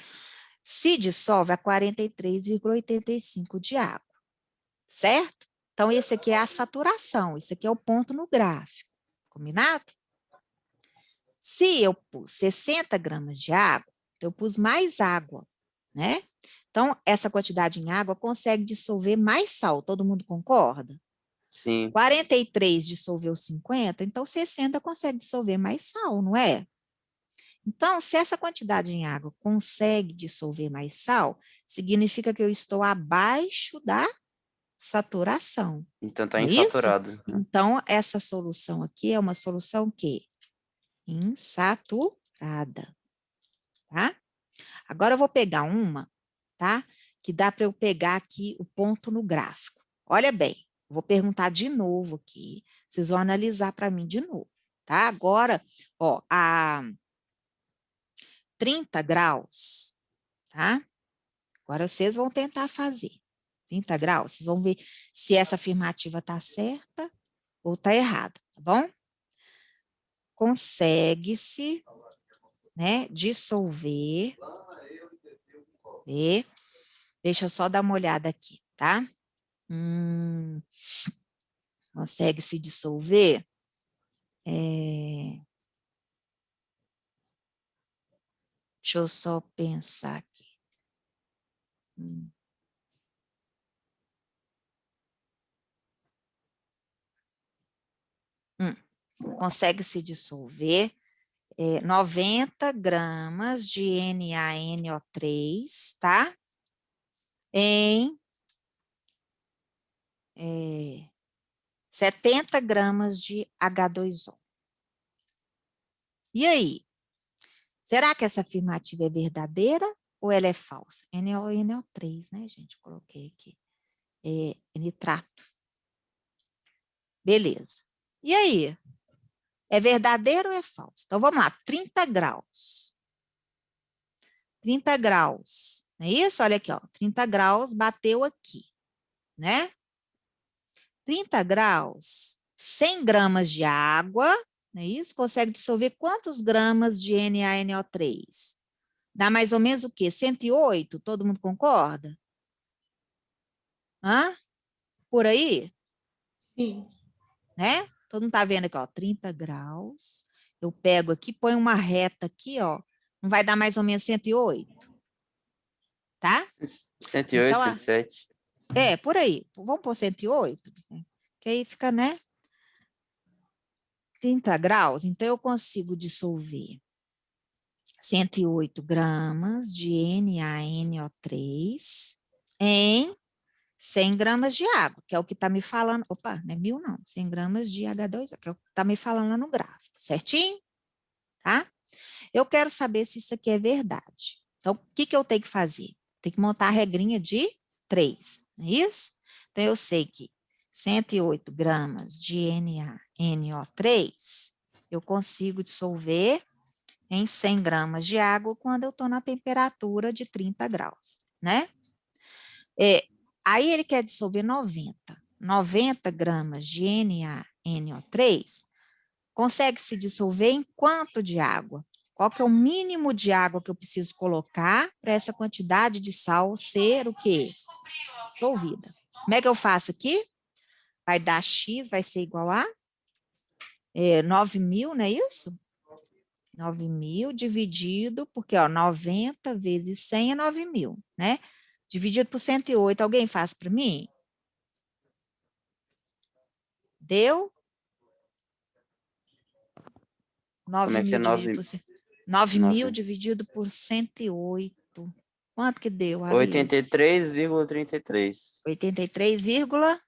Se dissolve a 43,85 de água, certo? Então, esse aqui é a saturação, esse aqui é o ponto no gráfico, combinado? Se eu pus 60 gramas de água, eu pus mais água, né? Então, essa quantidade em água consegue dissolver mais sal, todo mundo concorda? Sim. 43 dissolveu 50, então 60 consegue dissolver mais sal, não é? Então, se essa quantidade em água consegue dissolver mais sal, significa que eu estou abaixo da saturação. Então tá É isso? insaturado. Então, essa solução aqui é uma solução quê? Insaturada, tá? Agora eu vou pegar uma, tá? Que dá para eu pegar aqui o ponto no gráfico. Olha bem, vou perguntar de novo aqui, vocês vão analisar para mim de novo, tá? Agora, ó, a 30 graus, tá? Agora vocês vão tentar fazer. 30 graus, vocês vão ver se essa afirmativa está certa ou está errada, tá bom? Consegue-se, né, dissolver. Deixa eu só dar uma olhada aqui, tá? Consegue se dissolver? Deixa eu só pensar aqui. Consegue se dissolver 90 gramas de NaNO3, tá? Em 70 gramas de H2O. E aí? Será que essa afirmativa é verdadeira ou ela é falsa? NaNO3, né, gente? Coloquei aqui. Nitrato. Beleza. E aí? É verdadeiro ou é falso? Então, vamos lá. 30 graus. 30 graus. Não é isso? Olha aqui, ó. 30 graus bateu aqui, né? 30 graus, 100 gramas de água, não é isso? Consegue dissolver quantos gramas de NaNO3? Dá mais ou menos o quê? 108? Todo mundo concorda? Hã? Por aí? Sim. Né? Todo mundo está vendo aqui, ó, 30 graus. Eu pego aqui, ponho uma reta aqui, ó. Não vai dar mais ou menos 108? Tá? 108, então, 107. Por aí. Vamos pôr 108? Que aí fica, né? 30 graus. Então, eu consigo dissolver 108 gramas de NaNO3 em 100 gramas de água, que é o que está me falando. Opa, não é 1000, não. 100 gramas de H2O, que é o que está me falando lá no gráfico. Certinho? Tá? Eu quero saber se isso aqui é verdade. Então, o que eu tenho que fazer? Tem que montar a regrinha de 3, não é isso? Então, eu sei que 108 gramas de NaNO3 eu consigo dissolver em 100 gramas de água quando eu estou na temperatura de 30 graus, né? Aí ele quer dissolver 90 gramas de NaNO3, consegue se dissolver em quanto de água? Qual que é o mínimo de água que eu preciso colocar para essa quantidade de sal ser o quê? Dissolvida. Como é que eu faço aqui? Vai dar X, vai ser igual a 9.000, não é isso? 9.000 dividido, porque ó, 90 vezes 100 é 9.000, né? Dividido por 108, alguém faz para mim? Deu? 9 Como é que é mil dividido 9? por 9 mil 9. dividido por 108. Quanto que deu, Alice? 83,33. 83,33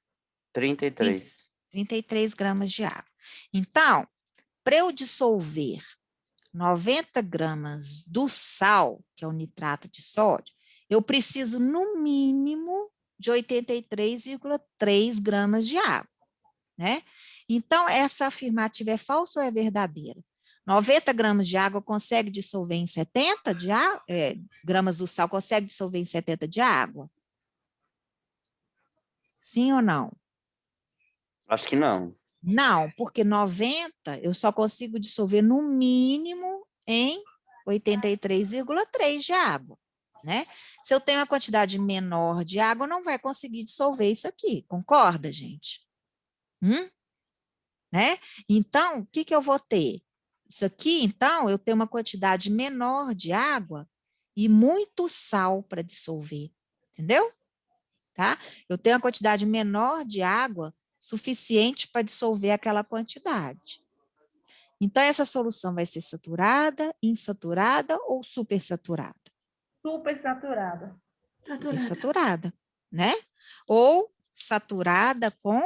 33. gramas de água. Então, para eu dissolver 90 gramas do sal, que é o nitrato de sódio, eu preciso, no mínimo, de 83,3 gramas de água, né? Então, essa afirmativa é falsa ou é verdadeira? 90 gramas de água consegue dissolver em 70 gramas do sal consegue dissolver em 70 de água? Sim ou não? Acho que não. Não, porque 90 eu só consigo dissolver no mínimo em 83,3 de água, né? Se eu tenho uma quantidade menor de água, não vai conseguir dissolver isso aqui, concorda, gente? Né? Então, o que que eu vou ter? Isso aqui, então, eu tenho uma quantidade menor de água e muito sal para dissolver, entendeu? Tá? Eu tenho uma quantidade menor de água suficiente para dissolver aquela quantidade. Então, essa solução vai ser saturada, insaturada ou supersaturada? Supersaturada. Supersaturada, né? Ou saturada com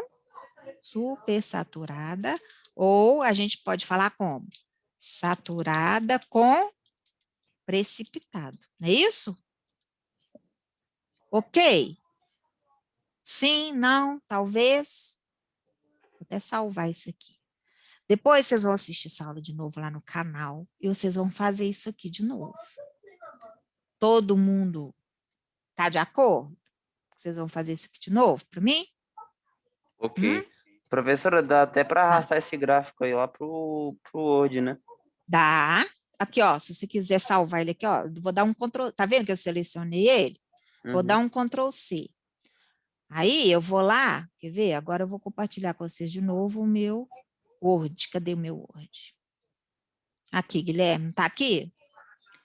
supersaturada, ou a gente pode falar como? Saturada com precipitado, não é isso? Ok? Sim, não, talvez. Vou até salvar isso aqui. Depois vocês vão assistir essa aula de novo lá no canal e vocês vão fazer isso aqui de novo. Todo mundo está de acordo? Vocês vão fazer isso aqui de novo para mim? Ok. Professora, dá até para arrastar esse gráfico aí lá pro Word, né? Dá. Aqui, ó, se você quiser salvar ele aqui, ó, vou dar um Ctrl, tá vendo que eu selecionei ele? Vou dar um Ctrl C. Aí eu vou lá, quer ver? Agora eu vou compartilhar com vocês de novo o meu Word. Cadê o meu Word? Aqui, Guilherme, tá aqui?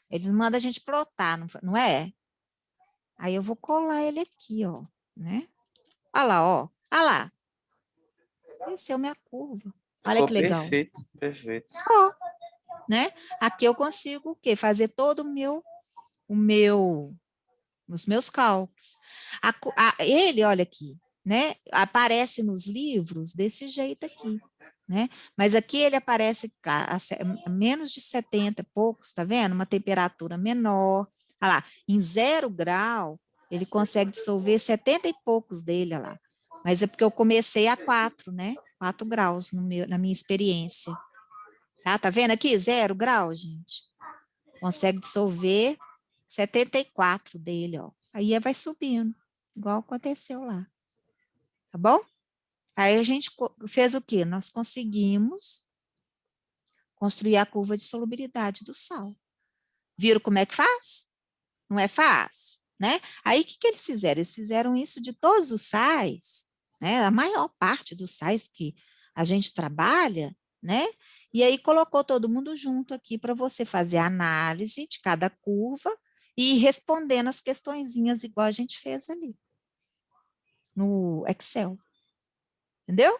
Eles mandam a gente plotar, não é? Aí eu vou colar ele aqui, ó, né? Olha lá, ó. Olha lá. Esse é a minha curva. Olha que legal. Perfeito, perfeito. Ó, né? Aqui eu consigo o quê? Fazer todo os meus cálculos. Ele, olha aqui, né? Aparece nos livros desse jeito aqui, né? Mas aqui ele aparece a menos de 70 e poucos, tá vendo? Uma temperatura menor. Olha lá, em 0 grau, ele consegue dissolver 70 e poucos dele, olha lá. Mas é porque eu comecei a 4, né? 4 graus na minha experiência. Tá vendo aqui? 0 grau, gente. Consegue dissolver 74 dele, ó. Aí vai subindo, igual aconteceu lá. Tá bom? Aí a gente fez o quê? Nós conseguimos construir a curva de solubilidade do sal. Viram como é que faz? Não é fácil, né? Aí o que eles fizeram? Eles fizeram isso de todos os sais, né? A maior parte dos sais que a gente trabalha, né? E aí colocou todo mundo junto aqui para você fazer a análise de cada curva e ir respondendo as questõezinhas igual a gente fez ali no Excel. Entendeu?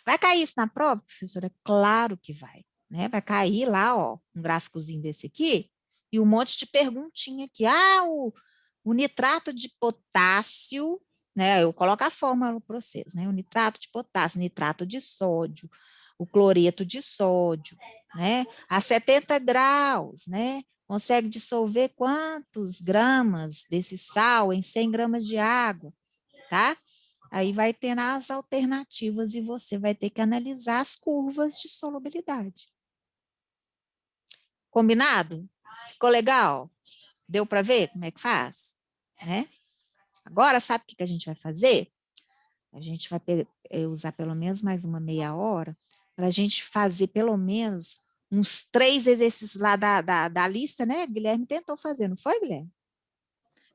Vai cair isso na prova, professora? Claro que vai, né? Vai cair lá, ó, um gráficozinho desse aqui e um monte de perguntinha aqui. Ah, o nitrato de potássio, né? Eu coloco a fórmula para vocês, né? O nitrato de potássio, nitrato de sódio, o cloreto de sódio, né? A 70 graus, né? Consegue dissolver quantos gramas desse sal em 100 gramas de água, tá? Aí vai ter as alternativas e você vai ter que analisar as curvas de solubilidade. Combinado? Ficou legal? Deu para ver como é que faz? Né? Agora, sabe o que a gente vai fazer? A gente vai usar pelo menos mais uma meia hora para a gente fazer pelo menos uns 3 exercícios lá da lista, né? Guilherme tentou fazer, não foi, Guilherme?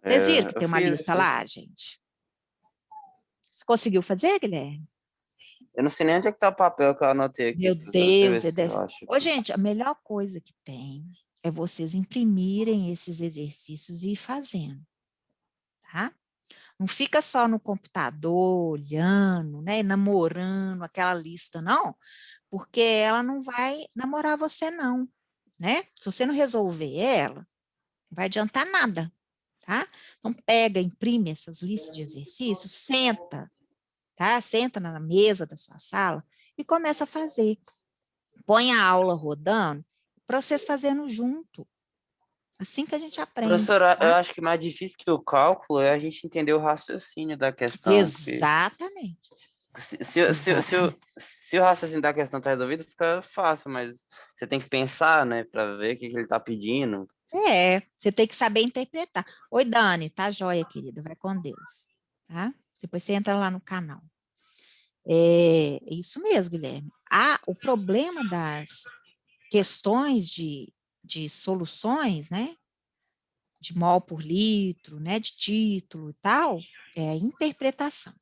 Vocês viram que tem uma lista lá, gente? Você conseguiu fazer, Guilherme? Eu não sei nem onde é que tá o papel que eu anotei aqui. Meu Deus, Ô, gente, a melhor coisa que tem é vocês imprimirem esses exercícios e ir fazendo, tá? Não fica só no computador, olhando, né, namorando aquela lista, não, porque ela não vai namorar você, não, né? Se você não resolver ela, não vai adiantar nada, tá? Então, pega, imprime essas listas de exercícios, senta, tá? Senta na mesa da sua sala e começa a fazer. Põe a aula rodando para vocês fazendo junto. Assim que a gente aprende. Professora, Tá? eu acho que mais difícil que o cálculo é a gente entender o raciocínio da questão. Exatamente. Se o raciocínio da questão está resolvido, fica fácil, mas você tem que pensar, né, para ver o que ele está pedindo. Você tem que saber interpretar. Oi, Dani, tá joia, querida, vai com Deus, tá? Depois você entra lá no canal. É isso mesmo, Guilherme. O problema das questões de soluções, né, de mol por litro, né, de título e tal, é a interpretação.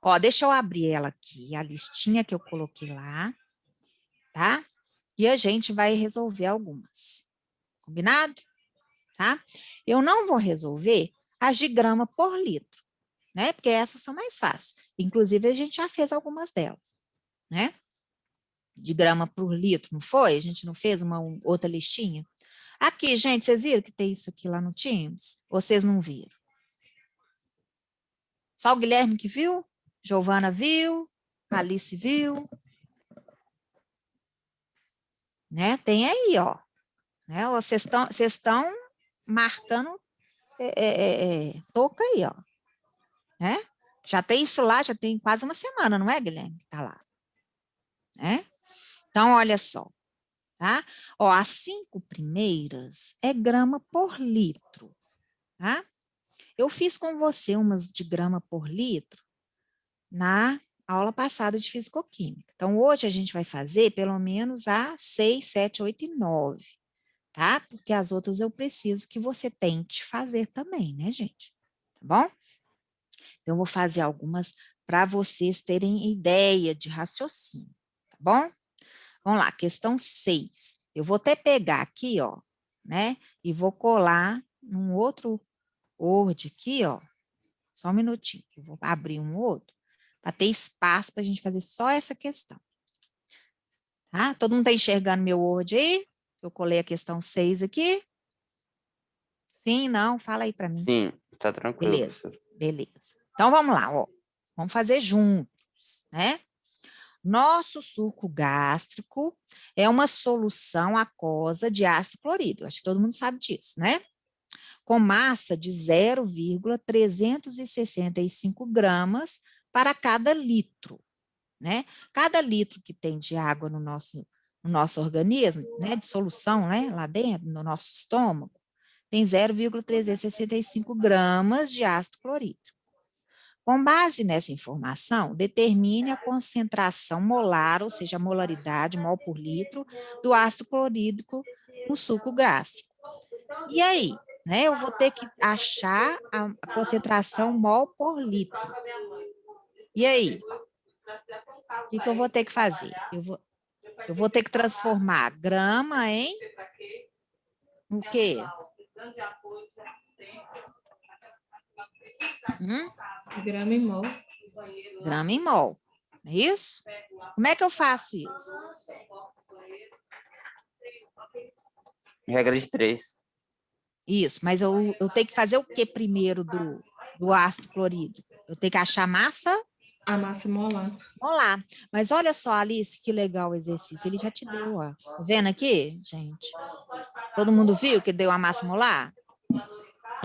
Ó, deixa eu abrir ela aqui, a listinha que eu coloquei lá, tá? E a gente vai resolver algumas. Combinado? Tá? Eu não vou resolver as de grama por litro, né? Porque essas são mais fáceis. Inclusive, a gente já fez algumas delas, né? De grama por litro, não foi? A gente não fez uma outra listinha? Aqui, gente, vocês viram que tem isso aqui lá no Teams? Ou vocês não viram? Só o Guilherme que viu? Giovana viu? Alice viu? Né? Tem aí, ó. Né? Vocês estão marcando toca aí, ó. Né? Já tem isso lá, já tem quase uma semana, não é, Guilherme? Tá lá. Né? Então, olha só. Tá? Ó, as 5 primeiras é grama por litro. Tá? Eu fiz com você umas de grama por litro na aula passada de Fisicoquímica. Então, hoje a gente vai fazer pelo menos a 6, 7, 8 e 9, tá? Porque as outras eu preciso que você tente fazer também, né, gente? Tá bom? Então, eu vou fazer algumas para vocês terem ideia de raciocínio, tá bom? Vamos lá, questão 6. Eu vou até pegar aqui, ó, né? E vou colar num outro Word aqui, ó. Só um minutinho, eu vou abrir um outro para ter espaço para a gente fazer só essa questão. Tá? Todo mundo está enxergando meu Word aí? Eu colei a questão 6 aqui. Sim, não? Fala aí para mim. Sim, tá tranquilo, beleza, professor. Beleza. Então, vamos lá, ó. Vamos fazer juntos, né? Nosso suco gástrico é uma solução aquosa de ácido clorídrico. Acho que todo mundo sabe disso, né? Com massa de 0,365 gramas para cada litro, né? Cada litro que tem de água no nosso organismo, né, de solução, né, lá dentro, no nosso estômago, tem 0,365 gramas de ácido clorídrico. Com base nessa informação, determine a concentração molar, ou seja, a molaridade, mol por litro, do ácido clorídrico no suco gástrico. E aí, né, eu vou ter que achar a concentração mol por litro. E aí? O que eu vou ter que fazer? Eu vou ter que transformar grama em o quê? Grama em mol. Grama em mol. É isso? Como é que eu faço isso? Regra de 3. Isso, mas eu tenho que fazer o que primeiro do ácido clorídrico? Eu tenho que achar massa? A massa molar. Molar. Mas olha só, Alice, que legal o exercício. Ele já te deu, ó. Tá vendo aqui, gente? Todo mundo viu que deu a massa molar?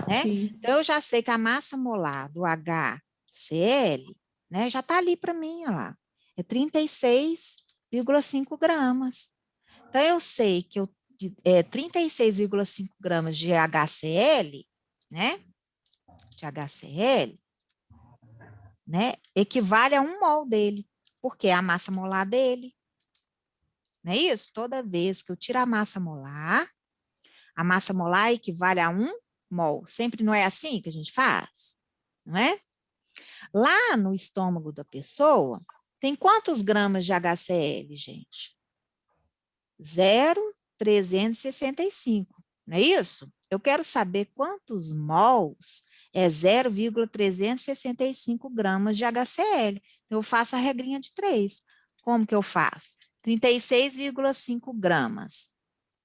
Né? Então, eu já sei que a massa molar do HCl, né, já está ali para mim, ó lá. É 36,5 gramas. Então, eu sei que 36,5 gramas de HCl, né? De HCl, né? Equivale a 1 mol dele, porque é a massa molar dele. Não é isso? Toda vez que eu tiro a massa molar equivale a 1 mol. Sempre não é assim que a gente faz? Não é? Lá no estômago da pessoa, tem quantos gramas de HCl, gente? 0,365, não é isso? Eu quero saber quantos mols é 0,365 gramas de HCl. Então, eu faço a regrinha de 3. Como que eu faço? 36,5 gramas,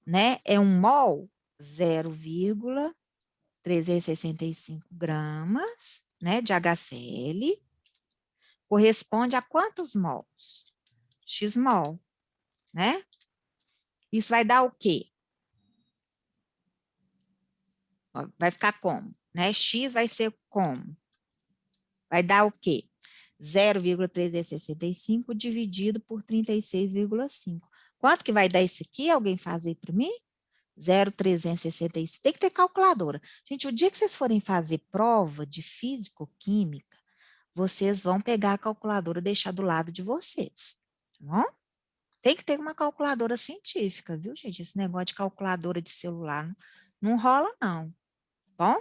né? É 1 mol, 0,365 gramas, né, de HCl. Corresponde a quantos mols? X mol, né? Isso vai dar o quê? Vai ficar como? Né? X vai ser como? Vai dar o quê? 0,365 dividido por 36,5. Quanto que vai dar isso aqui? Alguém faz aí para mim? 0,365. Tem que ter calculadora. Gente, o dia que vocês forem fazer prova de físico-química, vocês vão pegar a calculadora e deixar do lado de vocês. Tá bom? Tem que ter uma calculadora científica, viu, gente? Esse negócio de calculadora de celular não rola, não. Bom?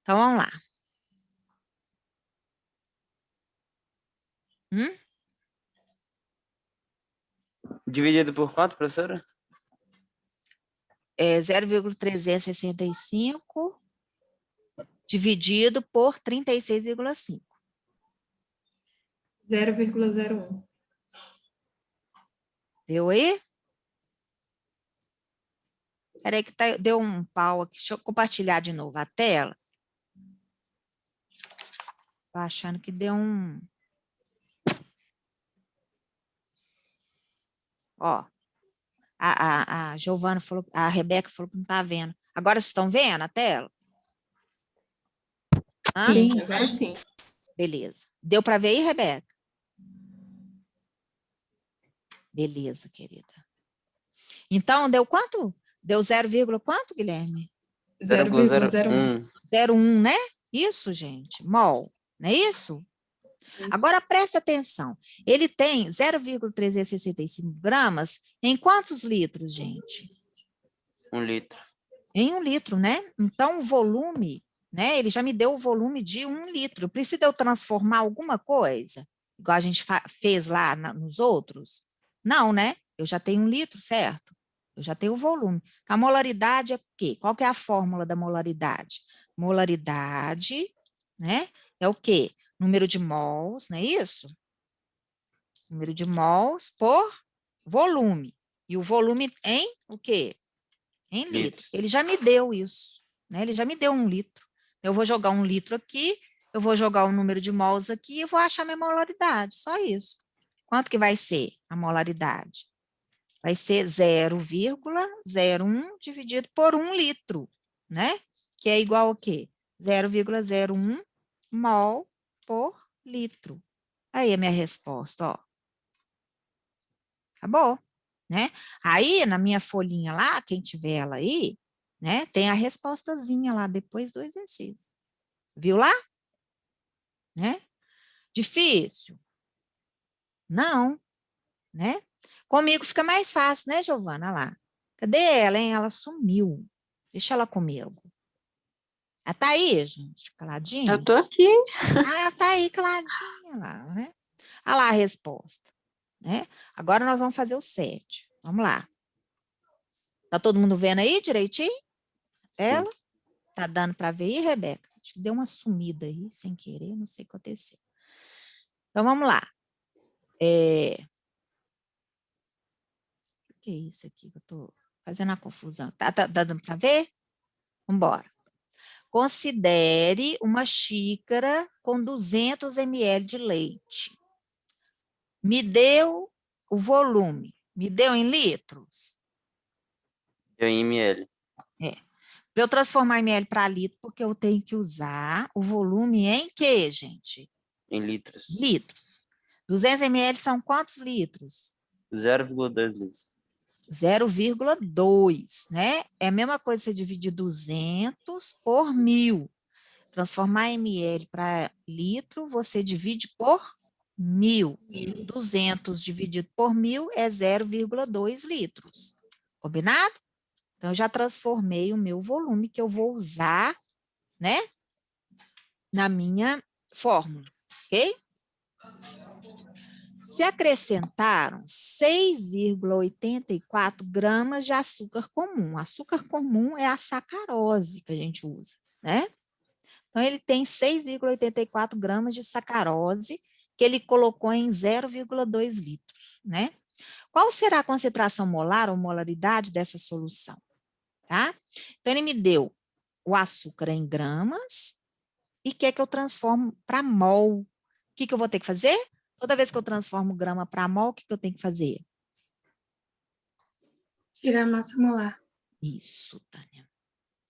Então, vamos lá. Dividido por quanto, professora? É 0,365 dividido por 36,5. 0,01. Deu aí? Espera aí que deu um pau aqui. Deixa eu compartilhar de novo a tela. Tô achando que deu um... Ó, a Giovana falou, a Rebeca falou que não está vendo. Agora vocês estão vendo a tela? Sim, agora sim. Beleza. Deu para ver aí, Rebeca? Beleza, querida. Então, deu quanto? Deu 0, quanto, Guilherme? 0,01. 0,1, né? Isso, gente. Mol, não é isso? Isso. Agora, presta atenção. Ele tem 0,365 gramas em quantos litros, gente? 1 litro. Em 1 litro, né? Então, o volume, né? Ele já me deu o volume de 1 litro. Precisa eu transformar alguma coisa? Igual a gente fez lá nos outros? Não, né? Eu já tenho 1 litro, certo? Eu já tenho o volume. Então, a molaridade é o quê? Qual que é a fórmula da molaridade? Molaridade, né? É o quê? Número de mols, não é isso? Número de mols por volume. E o volume em o quê? Em litro. Ele já me deu isso, né? Ele já me deu 1 litro. Eu vou jogar 1 litro aqui, eu vou jogar o número de mols aqui e vou achar minha molaridade, só isso. Quanto que vai ser a molaridade? Vai ser 0,01 dividido por 1 litro, né? Que é igual ao quê? 0,01 mol por litro. Aí a minha resposta, ó. Acabou, né? Aí, na minha folhinha lá, quem tiver ela aí, né? Tem a respostazinha lá depois do exercício. Viu lá? Né? Difícil? Não, né? Comigo fica mais fácil, né, Giovana? Lá. Cadê ela, hein? Ela sumiu. Deixa ela comigo. Ela tá aí, gente, caladinha? Eu tô aqui. Ah, ela tá aí, caladinha lá, né? Olha lá a resposta, né? Agora nós vamos fazer o 7. Vamos lá. Tá todo mundo vendo aí direitinho? Ela? Tá dando para ver aí, Rebeca? Acho que deu uma sumida aí, sem querer, não sei o que aconteceu. Então, vamos lá. O que é isso aqui que eu tô fazendo a confusão? Tá dando para ver? Vamos embora. Considere uma xícara com 200 ml de leite. Me deu o volume. Me deu em litros? Deu em ml. Para eu transformar ml para litro, porque eu tenho que usar o volume em quê, gente? Em litros. Litros. 200 ml são quantos litros? 0,2 litros. 0,2, né? É a mesma coisa você dividir 200 por 1000. Transformar ml para litro, você divide por 1000. 200 dividido por 1000 é 0,2 litros. Combinado? Então, eu já transformei o meu volume que eu vou usar, né? Na minha fórmula, ok? Se acrescentaram 6,84 gramas de açúcar comum. Açúcar comum é a sacarose que a gente usa, né? Então, ele tem 6,84 gramas de sacarose, que ele colocou em 0,2 litros, né? Qual será a concentração molar ou molaridade dessa solução? Tá? Então, ele me deu o açúcar em gramas e quer que eu transformo para mol. O que eu vou ter que fazer? Toda vez que eu transformo grama para mol, o que eu tenho que fazer? Tirar a massa molar. Isso, Tânia.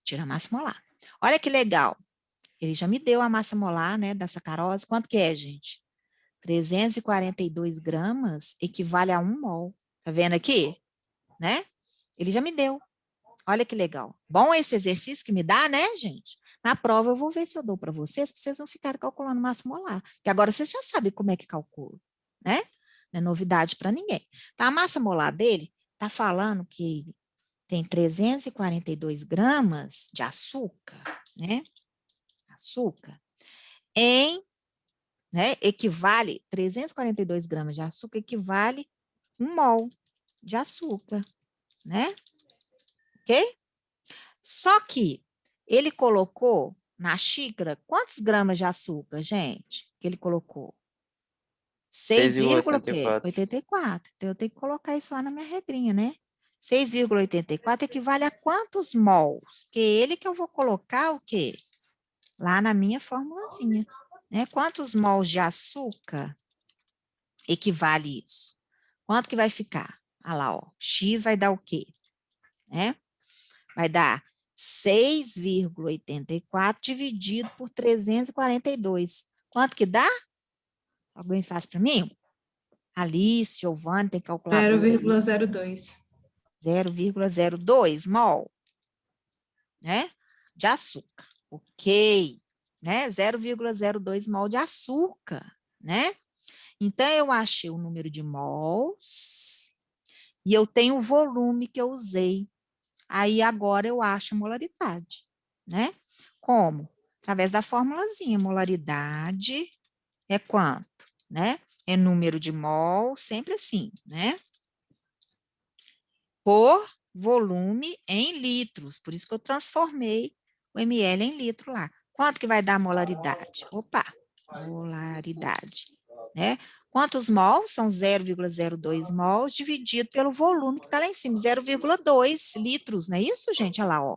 Tira a massa molar. Olha que legal. Ele já me deu a massa molar, né, da sacarose. Quanto que é, gente? 342 gramas equivale a 1 mol. Tá vendo aqui? Né? Ele já me deu. Olha que legal. Bom esse exercício que me dá, né, gente? Na prova eu vou ver se eu dou para vocês não ficarem calculando massa molar. Porque agora vocês já sabem como é que calcula, né? Não é novidade para ninguém. Então, a massa molar dele está falando que tem 342 gramas de açúcar, né? Açúcar, né, equivale, 342 gramas de açúcar equivale 1 mol de açúcar, né? Ok? Só que ele colocou na xícara, quantos gramas de açúcar, gente? Que ele colocou? 6,84. Então, eu tenho que colocar isso lá na minha regrinha, né? 6,84 equivale a quantos mols? Porque ele que eu vou colocar o quê? Lá na minha formulazinha, né? Quantos mols de açúcar equivale isso? Quanto que vai ficar? Ah lá, ó. X vai dar o quê? Né? Vai dar 6,84 dividido por 342. Quanto que dá? Alguém faz para mim? Alice, Giovanni, tem calculadora? 0,02. 0,02 mol, né? De açúcar. Ok, né? 0,02 mol de açúcar, né? Então, eu achei o número de mols e eu tenho o volume que eu usei. Aí, agora, eu acho a molaridade, né? Como? Através da formulazinha. Molaridade é quanto, né? É número de mol, sempre assim, né? Por volume em litros. Por isso que eu transformei o ml em litro lá. Quanto que vai dar a molaridade? Opa, molaridade, né? Quantos mols? São 0,02 mols dividido pelo volume que está lá em cima, 0,2 litros, não é isso, gente? Olha lá, ó.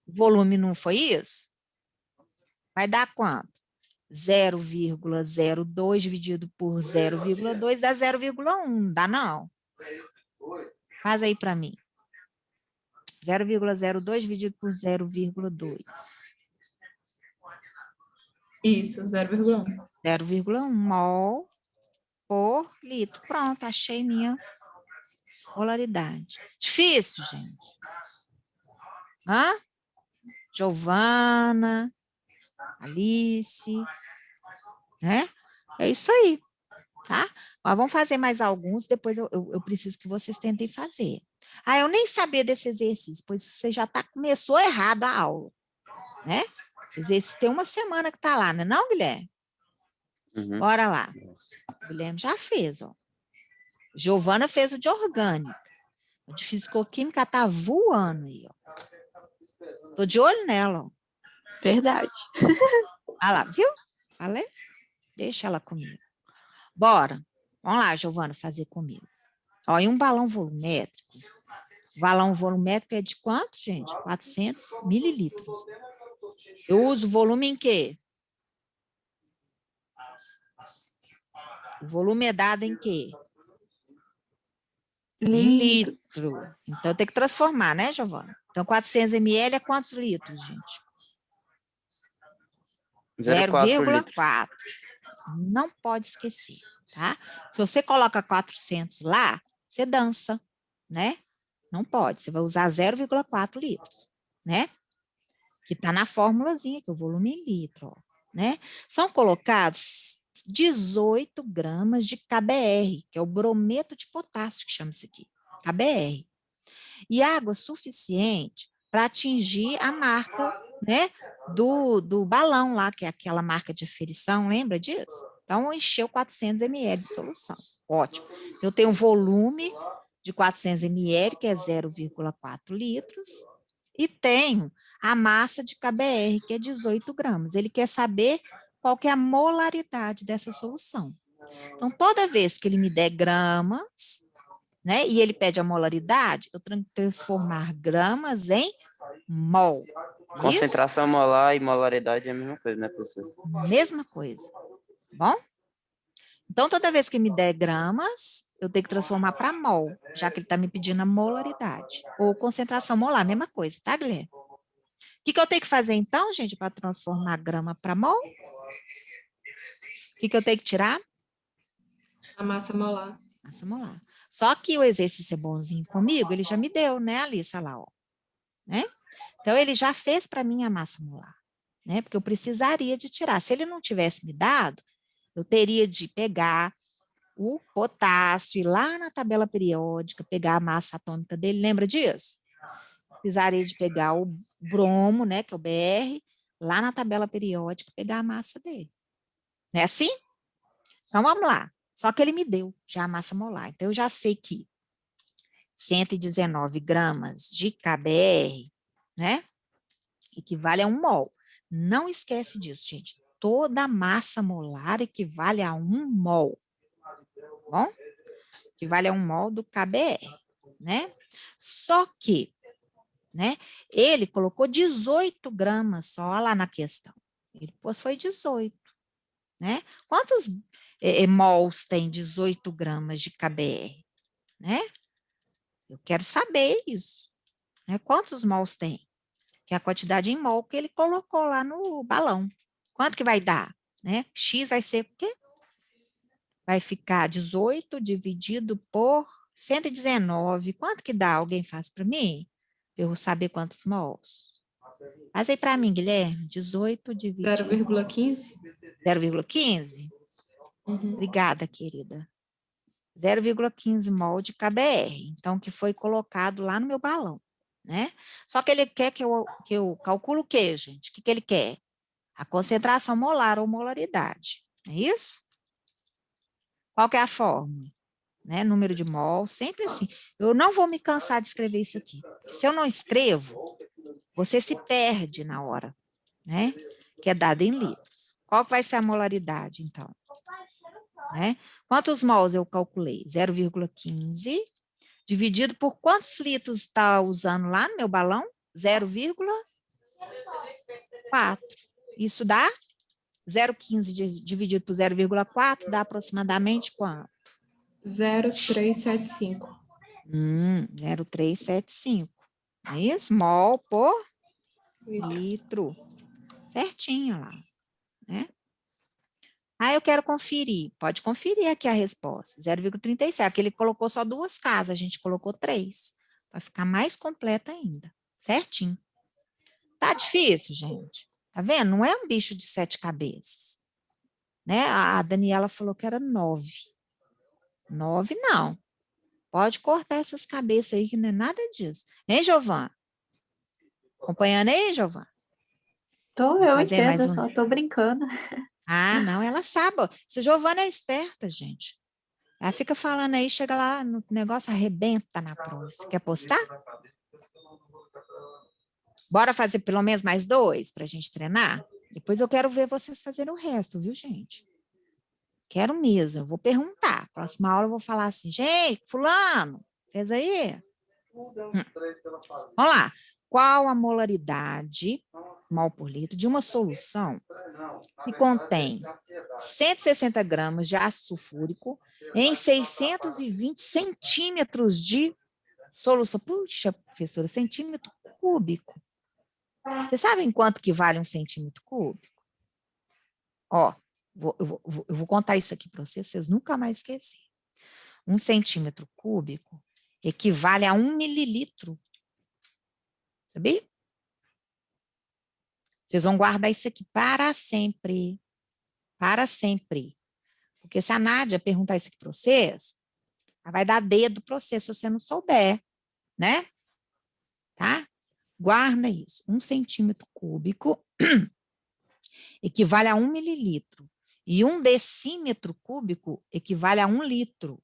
O volume não foi isso? Vai dar quanto? 0,02 dividido por 0,2 dá 0,1, dá não? Faz aí para mim. 0,02 dividido por 0,2. Isso, 0,1. 0,1 mol por litro. Pronto, achei minha molaridade. Difícil, gente? Hã? Giovana, Alice, né? É isso aí, tá? Mas vamos fazer mais alguns, depois eu preciso que vocês tentem fazer. Ah, eu nem sabia desse exercício, pois você já começou errado a aula, né? Esse exercício tem uma semana que tá lá, não é não, Guilherme? Uhum. Bora lá. O Guilherme já fez, ó. Giovana fez o de orgânica. O de fisicoquímica tá voando aí, ó. Tô de olho nela, ó. Verdade. Ah lá, viu? Falei? Deixa ela comigo. Bora. Vamos lá, Giovana, fazer comigo. Ó, e um balão volumétrico. O balão volumétrico é de quanto, gente? 400 mililitros. Eu uso volume em quê? O volume é dado em quê? Em litro. Então, tem que transformar, né, Giovana? Então, 400 ml é quantos litros, gente? 0,4. Não pode esquecer, tá? Se você coloca 400 lá, você dança, né? Não pode, você vai usar 0,4 litros, né? Que está na formulazinha, que é o volume em litro, ó, né? São colocados 18 gramas de KBr, que é o brometo de potássio, que chama isso aqui, KBr. E água suficiente para atingir a marca, né, do balão lá, que é aquela marca de aferição, lembra disso? Então, encheu 400 ml de solução. Ótimo. Eu tenho um volume de 400 ml, que é 0,4 litros, e tenho a massa de KBR, que é 18 gramas. Ele quer saber qual que é a molaridade dessa solução. Então, toda vez que ele me der gramas, né, e ele pede a molaridade, eu tenho que transformar gramas em mol. Concentração molar e molaridade é a mesma coisa, né, professor? Mesma coisa. Bom? Então, toda vez que me der gramas, eu tenho que transformar para mol, já que ele está me pedindo a molaridade. Ou concentração molar, mesma coisa, tá, Guilherme? O que eu tenho que fazer, então, gente, para transformar grama para mol? O que eu tenho que tirar? A massa molar. Massa molar. Só que o exercício é bonzinho comigo, ele já me deu, né, Alissa, lá, ó. Né? Então, ele já fez para mim a massa molar, né? Porque eu precisaria de tirar. Se ele não tivesse me dado, eu teria de pegar o potássio, ir lá na tabela periódica, pegar a massa atômica dele, lembra disso? Precisaria de pegar o bromo, né, que é o BR, lá na tabela periódica, pegar a massa dele. Não é assim? Então, vamos lá. Só que ele me deu já a massa molar. Então, eu já sei que 119 gramas de KBR, né, equivale a 1 mol. Não esquece disso, gente. Toda massa molar equivale a 1 mol. Bom? Equivale a 1 mol do KBR, né? Só que, né, ele colocou 18 gramas só lá na questão. Ele pôs foi 18, né? Quantos mols tem 18 gramas de KBR, né? Eu quero saber isso, né? Quantos mols tem? Que é a quantidade em mol que ele colocou lá no balão. Quanto que vai dar? Né? X vai ser o quê? Vai ficar 18 dividido por 119. Quanto que dá? Alguém faz para mim? Para eu saber quantos mols. Faz aí para mim, Guilherme. 18 dividido... 0,15? 0,15? Obrigada, querida. 0,15 mol de KBR. Então, que foi colocado lá no meu balão. Né? Só que ele quer que eu calcule o quê, gente? O que ele quer? A concentração molar ou molaridade. É isso? Qual que é a fórmula? Né? Número de mol, sempre assim. Eu não vou me cansar de escrever isso aqui. Se eu não escrevo, você se perde na hora, né? Que é dado em litros. Qual que vai ser a molaridade, então? Né? Quantos mols eu calculei? 0,15 dividido por quantos litros está usando lá no meu balão? 0,4. Isso dá 0,15 dividido por 0,4 dá aproximadamente quanto? 0,375. 0,375. É isso? Mol por litro. Certinho lá. Né? Aí eu quero conferir. Pode conferir aqui a resposta. 0,37. Aqui ele colocou só 2 casas, a gente colocou 3. Vai ficar mais completa ainda. Certinho. Tá difícil, gente? Tá vendo? Não é um bicho de 7 cabeças. Né? A Daniela falou que era 9. 9 não. Pode cortar essas cabeças aí, que não é nada disso. Hein, Giovana? Acompanhando aí, Giovana? Eu entendo, só tô brincando. Ah, não, ela sabe. Se Giovana é esperta, gente. Ela fica falando aí, chega lá no negócio, arrebenta na prova. Você quer apostar? Bora fazer pelo menos mais 2 para a gente treinar? Depois eu quero ver vocês fazerem o resto, viu, gente? Quero mesmo, eu vou perguntar. Próxima aula eu vou falar assim, gente, fulano, fez aí? Vamos lá. Qual a molaridade, mol por litro, de uma solução que contém 160 gramas de ácido sulfúrico em 620 centímetros de solução? Puxa, professora, centímetro cúbico. Vocês sabem quanto que vale um centímetro cúbico? Ó, eu vou contar isso aqui para vocês nunca mais esquecerem. 1 centímetro cúbico equivale a 1 mililitro. Sabia? Vocês vão guardar isso aqui para sempre. Para sempre. Porque se a Nádia perguntar isso aqui para vocês, ela vai dar dedo para você se você não souber, né? Tá? Guarda isso. 1 centímetro cúbico equivale a 1 mililitro. E 1 decímetro cúbico equivale a 1 litro.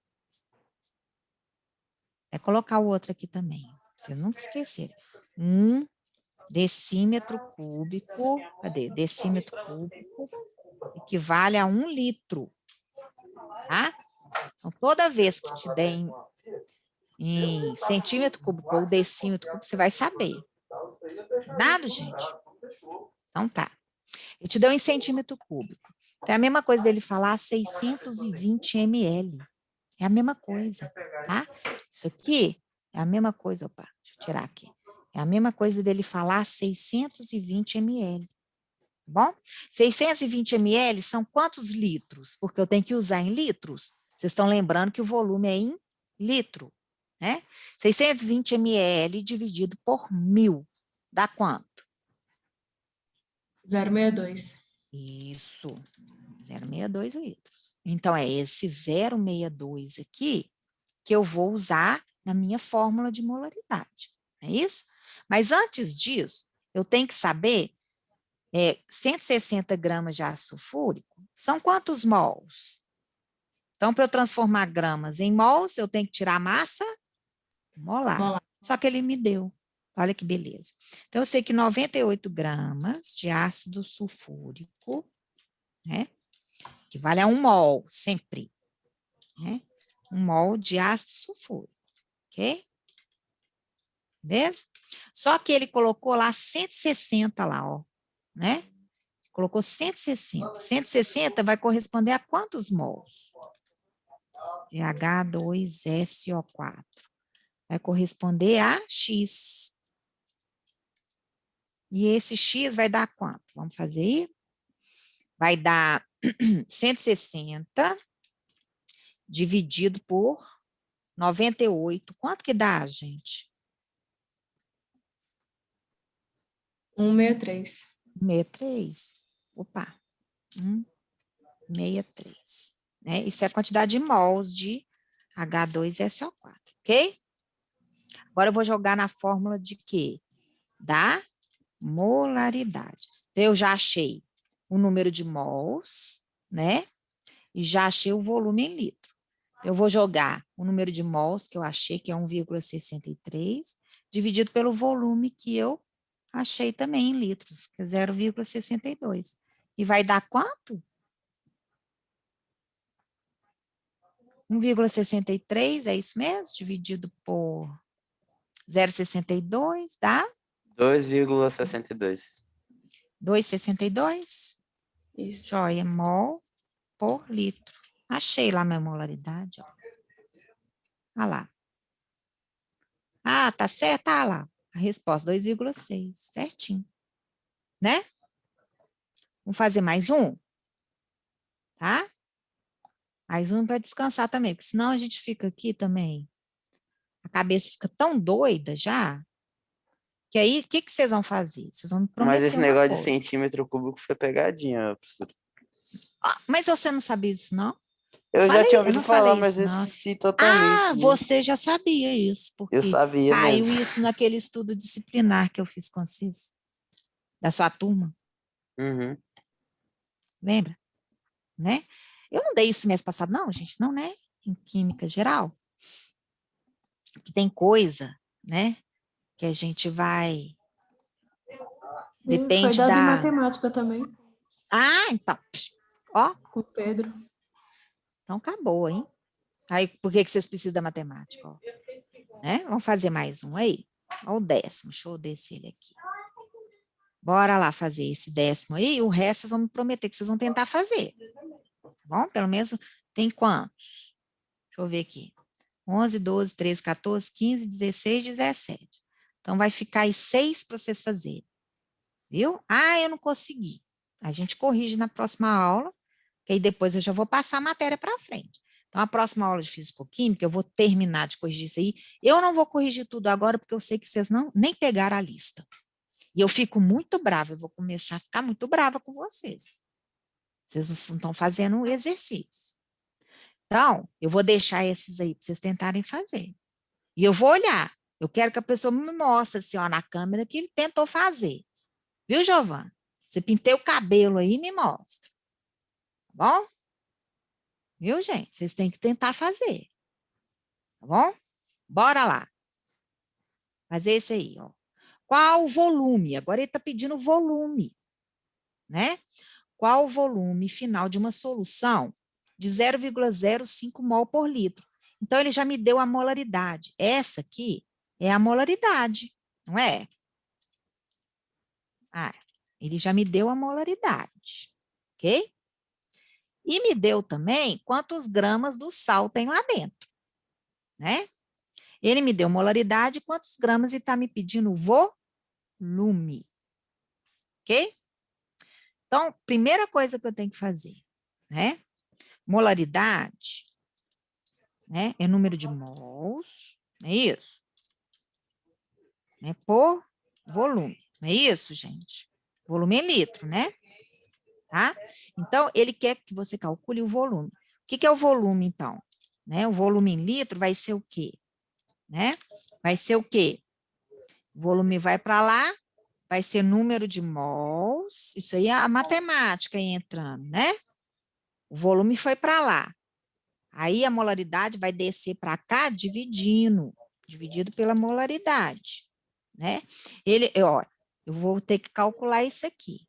Vou colocar o outro aqui também. Vocês nunca esquecerem. 1 decímetro cúbico, cadê? Decímetro cúbico equivale a 1 litro, tá? Então, toda vez que te der em centímetro cúbico ou decímetro cúbico, você vai saber. Nada, gente? Então, tá. Ele te deu em centímetro cúbico. Então, é a mesma coisa dele falar 620 ml. É a mesma coisa, tá? Isso aqui é a mesma coisa. Opa, deixa eu tirar aqui. É a mesma coisa dele falar 620 ml. Bom? 620 ml são quantos litros? Porque eu tenho que usar em litros. Vocês estão lembrando que o volume é em litro, né? 620 ml dividido por 1000 dá quanto? 0,62. Isso, 0,62 litros. Então, é esse 0,62 aqui que eu vou usar na minha fórmula de molaridade, não é isso? Mas antes disso, eu tenho que saber 160 gramas de ácido sulfúrico são quantos mols? Então, para eu transformar gramas em mols, eu tenho que tirar a massa molar. Só que ele me deu. Olha que beleza. Então, eu sei que 98 gramas de ácido sulfúrico, né, equivale a 1 mol, sempre. Né? 1 mol de ácido sulfúrico. Ok? Beleza? Só que ele colocou lá 160 lá, ó. Né? Colocou 160. 160 vai corresponder a quantos mols? De H2SO4. Vai corresponder a X. E esse X vai dar quanto? Vamos fazer aí? Vai dar 160 dividido por 98. Quanto que dá, gente? 1,63. 1,63. Opa. 1,63. Né? Isso é a quantidade de mols de H2SO4, ok? Agora eu vou jogar na fórmula de quê? Da molaridade. Então, eu já achei o número de mols, né? E já achei o volume em litro. Então, eu vou jogar o número de mols que eu achei, que é 1,63, dividido pelo volume que eu achei também em litros, que é 0,62. E vai dar quanto? 1,63, é isso mesmo? Dividido por 0,62, dá? 2,62. 2,62? Isso. Joia, mol por litro. Achei lá a minha molaridade, ó. Olha lá. Ah, tá certo? Tá lá. A resposta, 2,6, certinho. Né? Vamos fazer mais um? Tá? Mais um para descansar também, porque senão a gente fica aqui também. A cabeça fica tão doida já, que aí, o que vocês vão fazer? Vocês vão me prometer Mas esse uma negócio de coisa. centímetro cúbico foi pegadinha, professor. Ah, mas você não sabia isso, não? Eu já tinha ouvido não falar, falei mas isso, eu não. esqueci totalmente. Ah, você já sabia isso, Eu porque sabia caiu mesmo. isso naquele estudo disciplinar que eu fiz com vocês, da sua turma. Uhum. Lembra? Né? Eu não dei isso mês passado, não, gente, não, né? Em química geral. Que tem coisa, né? Que a gente vai... Depende Foi dado da... em matemática também. Ah, então. Ó. Com o Pedro. Então, acabou, hein? Aí, por que vocês precisam da matemática? Ó? Né? Vamos fazer mais um aí? Ó, o 10º, deixa eu descer ele aqui. Bora lá fazer esse 10º aí, o resto vocês vão me prometer que vocês vão tentar fazer. Tá bom? Pelo menos tem quantos? Deixa eu ver aqui. 11, 12, 13, 14, 15, 16, 17. Então, vai ficar aí 6 para vocês fazerem. Viu? Ah, eu não consegui. A gente corrige na próxima aula, que aí depois eu já vou passar a matéria para frente. Então, a próxima aula de Físico-Química, eu vou terminar de corrigir isso aí. Eu não vou corrigir tudo agora, porque eu sei que vocês nem pegaram a lista. E eu fico muito brava, eu vou começar a ficar muito brava com vocês. Vocês não estão fazendo o exercício. Então, eu vou deixar esses aí para vocês tentarem fazer. E eu vou olhar. Eu quero que a pessoa me mostre, assim, ó, na câmera, que ele tentou fazer. Viu, Giovana? Você pintei o cabelo aí, me mostra. Tá bom? Viu, gente? Vocês têm que tentar fazer. Tá bom? Bora lá. Fazer esse aí, ó. Qual o volume? Agora ele está pedindo volume, né? Qual o volume final de uma solução de 0,05 mol por litro? Então, ele já me deu a molaridade. Essa aqui é a molaridade, não é? Ah, ele já me deu a molaridade, ok? E me deu também quantos gramas do sal tem lá dentro, né? Ele me deu molaridade, quantos gramas, e está me pedindo volume, ok? Então, primeira coisa que eu tenho que fazer, né? Molaridade, né? É número de mols, não é isso? Né? Por volume, não é isso, gente? Volume em litro, né? Tá? Então, ele quer que você calcule o volume. O que é o volume, então? Né? O volume em litro vai ser o quê? Né? Vai ser o quê? O volume vai para lá, vai ser número de mols, isso aí é a matemática aí entrando, né? O volume foi para lá. Aí a molaridade vai descer para cá dividido pela molaridade, né? Eu vou ter que calcular isso aqui,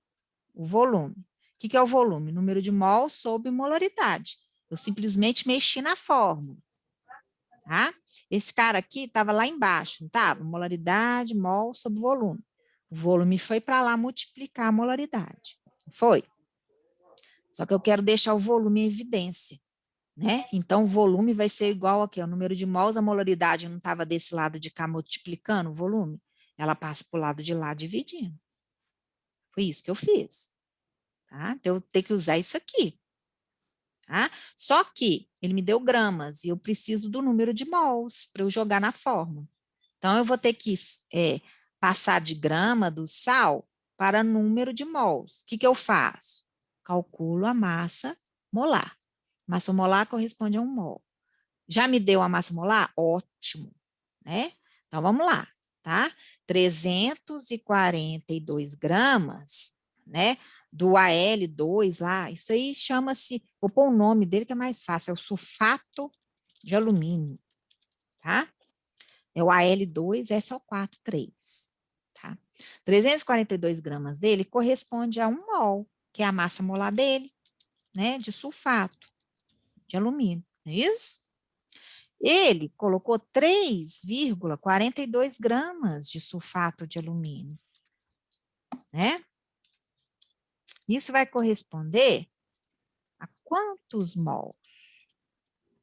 o volume. O que é o volume? Número de mol sobre molaridade. Eu simplesmente mexi na fórmula, tá? Esse cara aqui estava lá embaixo, não estava? Molaridade, mol sobre volume. O volume foi para lá multiplicar a molaridade. Foi. Só que eu quero deixar o volume em evidência, né? Então, o volume vai ser igual aqui, o número de mols, a molaridade não estava desse lado de cá multiplicando o volume, ela passa para o lado de lá dividindo. Foi isso que eu fiz, tá? Então, eu tenho que usar isso aqui, tá? Só que ele me deu gramas e eu preciso do número de mols para eu jogar na fórmula. Então, eu vou ter que passar de grama do sal para número de mols. O que eu faço? Calculo a massa molar. Massa molar corresponde a 1 mol. Já me deu a massa molar? Ótimo, né? Então, vamos lá, tá? 342 gramas, né? Do Al2 lá, isso aí chama-se, vou pôr o nome dele que é mais fácil, é o sulfato de alumínio, tá? É o Al2 SO4 3, tá? 342 gramas dele corresponde a 1 mol, que é a massa molar dele, né? De sulfato de alumínio, não é isso? Ele colocou 3,42 gramas de sulfato de alumínio, né? Isso vai corresponder a quantos mols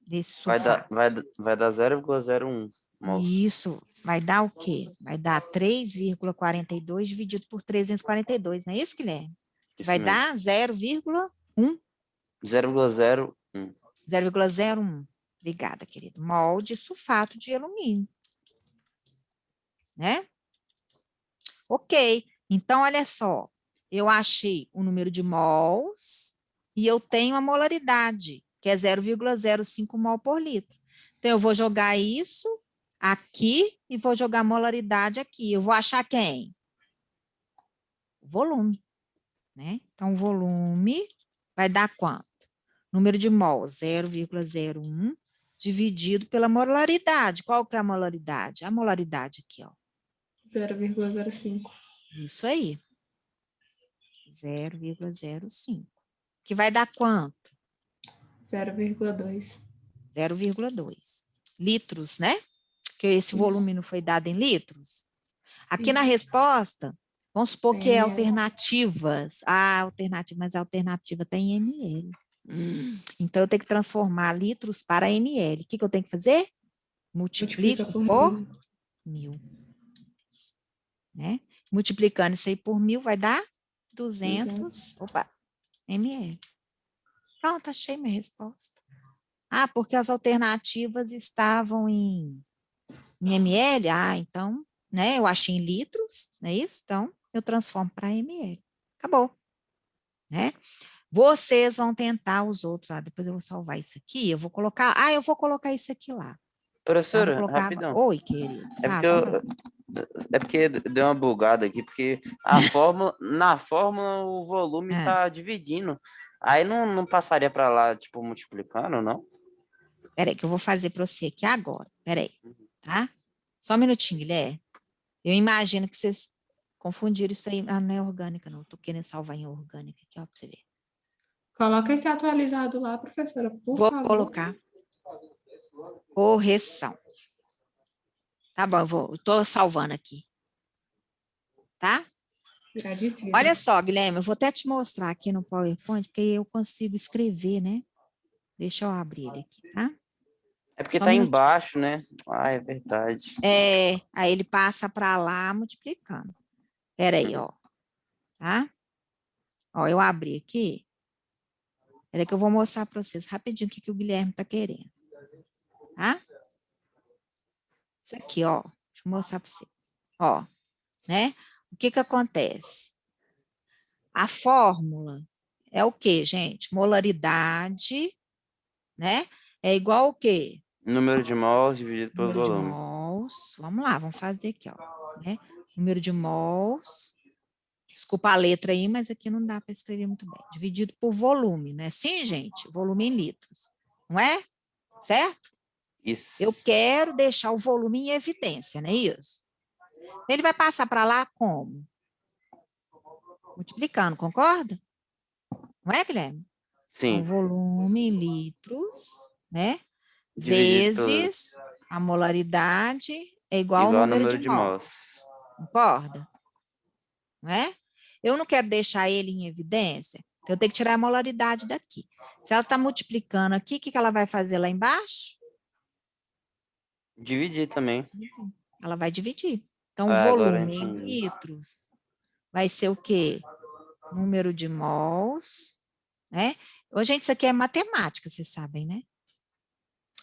desse sulfato? Vai dar 0,01 mols. Isso vai dar o quê? Vai dar 3,42 dividido por 342, não é isso, Guilherme? Isso vai mesmo. dar 0,1. 0,01. 0,01. Obrigada, querido. Mol de sulfato de alumínio, né? Ok. Então, olha só. Eu achei o número de mols e eu tenho a molaridade, que é 0,05 mol por litro. Então, eu vou jogar isso aqui e vou jogar a molaridade aqui. Eu vou achar quem? O volume, né? Então, o volume vai dar quanto? Número de mol, 0,01 dividido pela molaridade. Qual que é a molaridade? A molaridade aqui, ó. 0,05. Isso aí. 0,05. Que vai dar quanto? 0,2. 0,2. Litros, né? Porque esse volume não foi dado em litros. Aqui na resposta, vamos supor que é alternativas. Mas a alternativa tem ml. Então, eu tenho que transformar litros para ml. O que eu tenho que fazer? Multiplico por 1000. Né? Multiplicando isso aí por 1000 vai dar 200 ml. Pronto, achei minha resposta. Porque as alternativas estavam em ml? Então, né, eu achei em litros, não é isso? Então, eu transformo para ml. Acabou. Né? Vocês vão tentar os outros. Depois eu vou salvar isso aqui. Eu vou colocar. Eu vou colocar isso aqui lá. Professora, rapidão. Oi, querido. É porque deu uma bugada aqui, porque na fórmula o volume tá dividindo. Aí não passaria para lá, tipo, multiplicando, não? Peraí, que eu vou fazer para você aqui agora. Peraí, tá? Só um minutinho, Guilherme. Eu imagino que vocês confundiram isso aí. Ah, não é orgânica, não. Estou querendo salvar em orgânica aqui, ó, para você ver. Coloca esse atualizado lá, professora, por Vou favor. colocar. Correção. Tá bom, estou salvando aqui. Tá? Olha só, Guilherme, eu vou até te mostrar aqui no PowerPoint, porque eu consigo escrever, né? Deixa eu abrir ele aqui, tá? É porque tá embaixo, né? Ah, é verdade. Aí ele passa para lá multiplicando. Espera aí, ó. Tá? Ó, eu abri aqui. Espera aí que eu vou mostrar para vocês rapidinho o que o Guilherme tá querendo. Tá? Isso aqui, ó. Deixa eu mostrar para vocês. Ó, né? O que acontece? A fórmula é o quê, gente? Molaridade, né? É igual o quê? Número de mols dividido pelo volume. Número de mols. Vamos lá, vamos fazer aqui, ó. Né? Número de mols. Desculpa a letra aí, mas aqui não dá para escrever muito bem. Dividido por volume, né? Sim, gente? Volume em litros. Não é? Certo? Isso. Eu quero deixar o volume em evidência, não é isso? Ele vai passar para lá como? Multiplicando, concorda? Não é, Guilherme? Sim. Então, volume em litros, né? Dividido Vezes a molaridade é igual ao número de mols. Concorda? Não é? Eu não quero deixar ele em evidência, então eu tenho que tirar a molaridade daqui. Se ela está multiplicando aqui, o que ela vai fazer lá embaixo? Dividir também. Ela vai dividir. Então, o volume em entendi. litros vai ser o quê? Número de mols, né? Ô, gente, isso aqui é matemática, vocês sabem, né?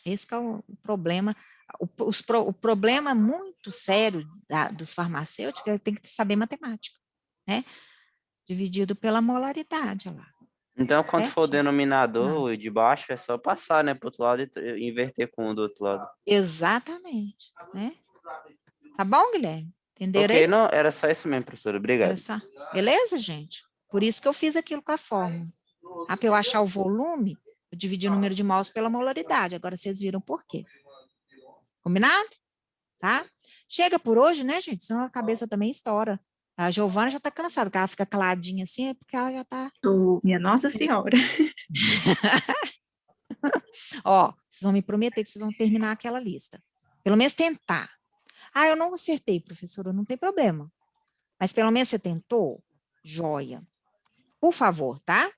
Esse que é o problema. O problema muito sério dos farmacêuticos é que tem que saber matemática, né? Dividido pela molaridade, olha lá. Então, quando certo? for o denominador, o de baixo é só passar, né, para o outro lado e inverter com o do outro lado. Exatamente, né? Tá bom, Guilherme? Entenderam Ok, aí? não, era só isso mesmo, professora. Obrigado. Era só. Beleza, gente? Por isso que eu fiz aquilo com a fórmula. Para eu achar o volume, eu dividi o número de mols pela molaridade. Agora vocês viram por quê. Combinado? Tá? Chega por hoje, né, gente? Senão a cabeça também estoura. A Giovana já está cansada, porque ela fica caladinha assim, é porque ela já está... Minha Nossa Senhora. Ó, vocês vão me prometer que vocês vão terminar aquela lista. Pelo menos tentar. Ah, eu não acertei, professora, não tem problema. Mas pelo menos você tentou? Joia. Por favor, tá?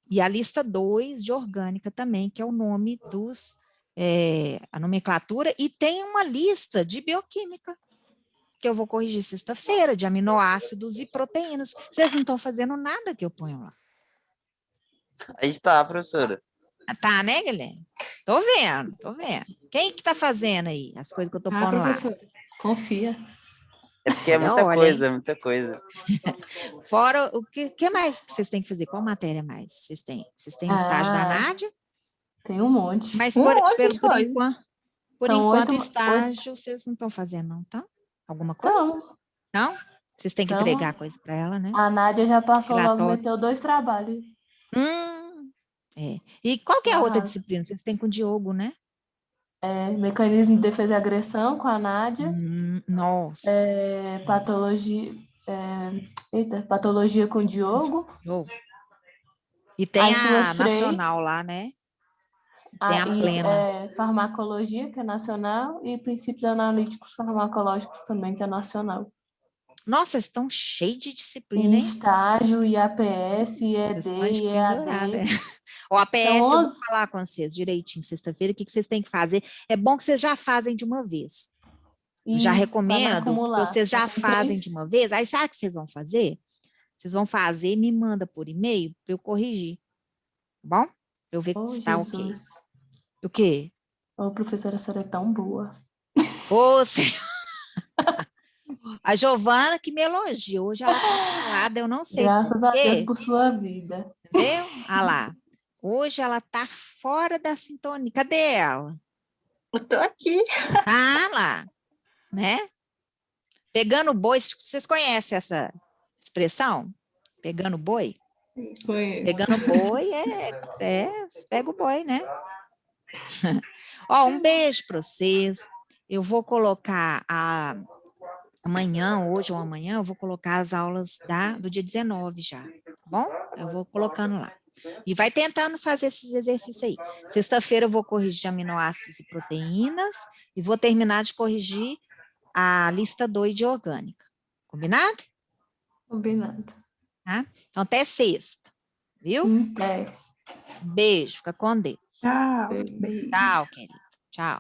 E a lista 2 de orgânica também, que é o nome dos... a nomenclatura, e tem uma lista de bioquímica, que eu vou corrigir sexta-feira, de aminoácidos e proteínas. Vocês não estão fazendo nada que eu ponho lá. Aí está, professora. Tá, né, Guilherme? Tô vendo. Quem que tá fazendo aí as coisas que eu tô pondo lá? Confia. É porque é muita coisa, é muita coisa. Fora, o que mais que vocês têm que fazer? Qual matéria mais vocês têm? Vocês têm o estágio da Nádia? Tem um monte. Mas Um por monte de enquanto, estágio, vocês não estão fazendo, não, tá? Alguma coisa? Então, Não? Vocês têm que entregar coisa para ela, né? a Nádia já passou Relatório. logo, meteu 2 trabalhos. E qual que é a outra disciplina? Vocês têm com o Diogo, né? Mecanismo de defesa e agressão com a Nádia. Nossa. Patologia. Patologia com o Diogo. E tem a nacional lá, né? Tem a plena. Farmacologia, que é nacional, e princípios analíticos farmacológicos também, que é nacional. Nossa, estão cheios de disciplina, hein? Estágio, IAPS, IED, EAD. O APS, eu vou falar com vocês direitinho sexta-feira, o que vocês têm que fazer. É bom que vocês já fazem de uma vez. Já recomendo que vocês já fazem de uma vez. Aí sabe o que vocês vão fazer? Vocês vão fazer e me manda por e-mail para eu corrigir. Tá bom? Para eu ver que está ok. O quê? Professora, a senhora é tão boa. Senhor. A Giovana que me elogiou. Hoje ela está calada, eu não sei Graças a Deus por sua vida. Entendeu? Ah lá. Hoje ela está fora da sintonia. Cadê ela? Eu tô aqui. Ah lá. Né? Pegando boi. Vocês conhecem essa expressão? Pegando boi? Conheço. Pegando boi pega o boi, né? Ó, um beijo para vocês. Eu vou colocar Amanhã, hoje ou amanhã, eu vou colocar as aulas do dia 19 já, tá bom? Eu vou colocando lá. E vai tentando fazer esses exercícios aí. Sexta-feira eu vou corrigir aminoácidos e proteínas e vou terminar de corrigir a lista 2 de orgânica. Combinado? Combinado. Tá? Então, até sexta, viu? Até. Beijo, fica com Deus. Tchau. Beijo. Tchau, querido. Tchau.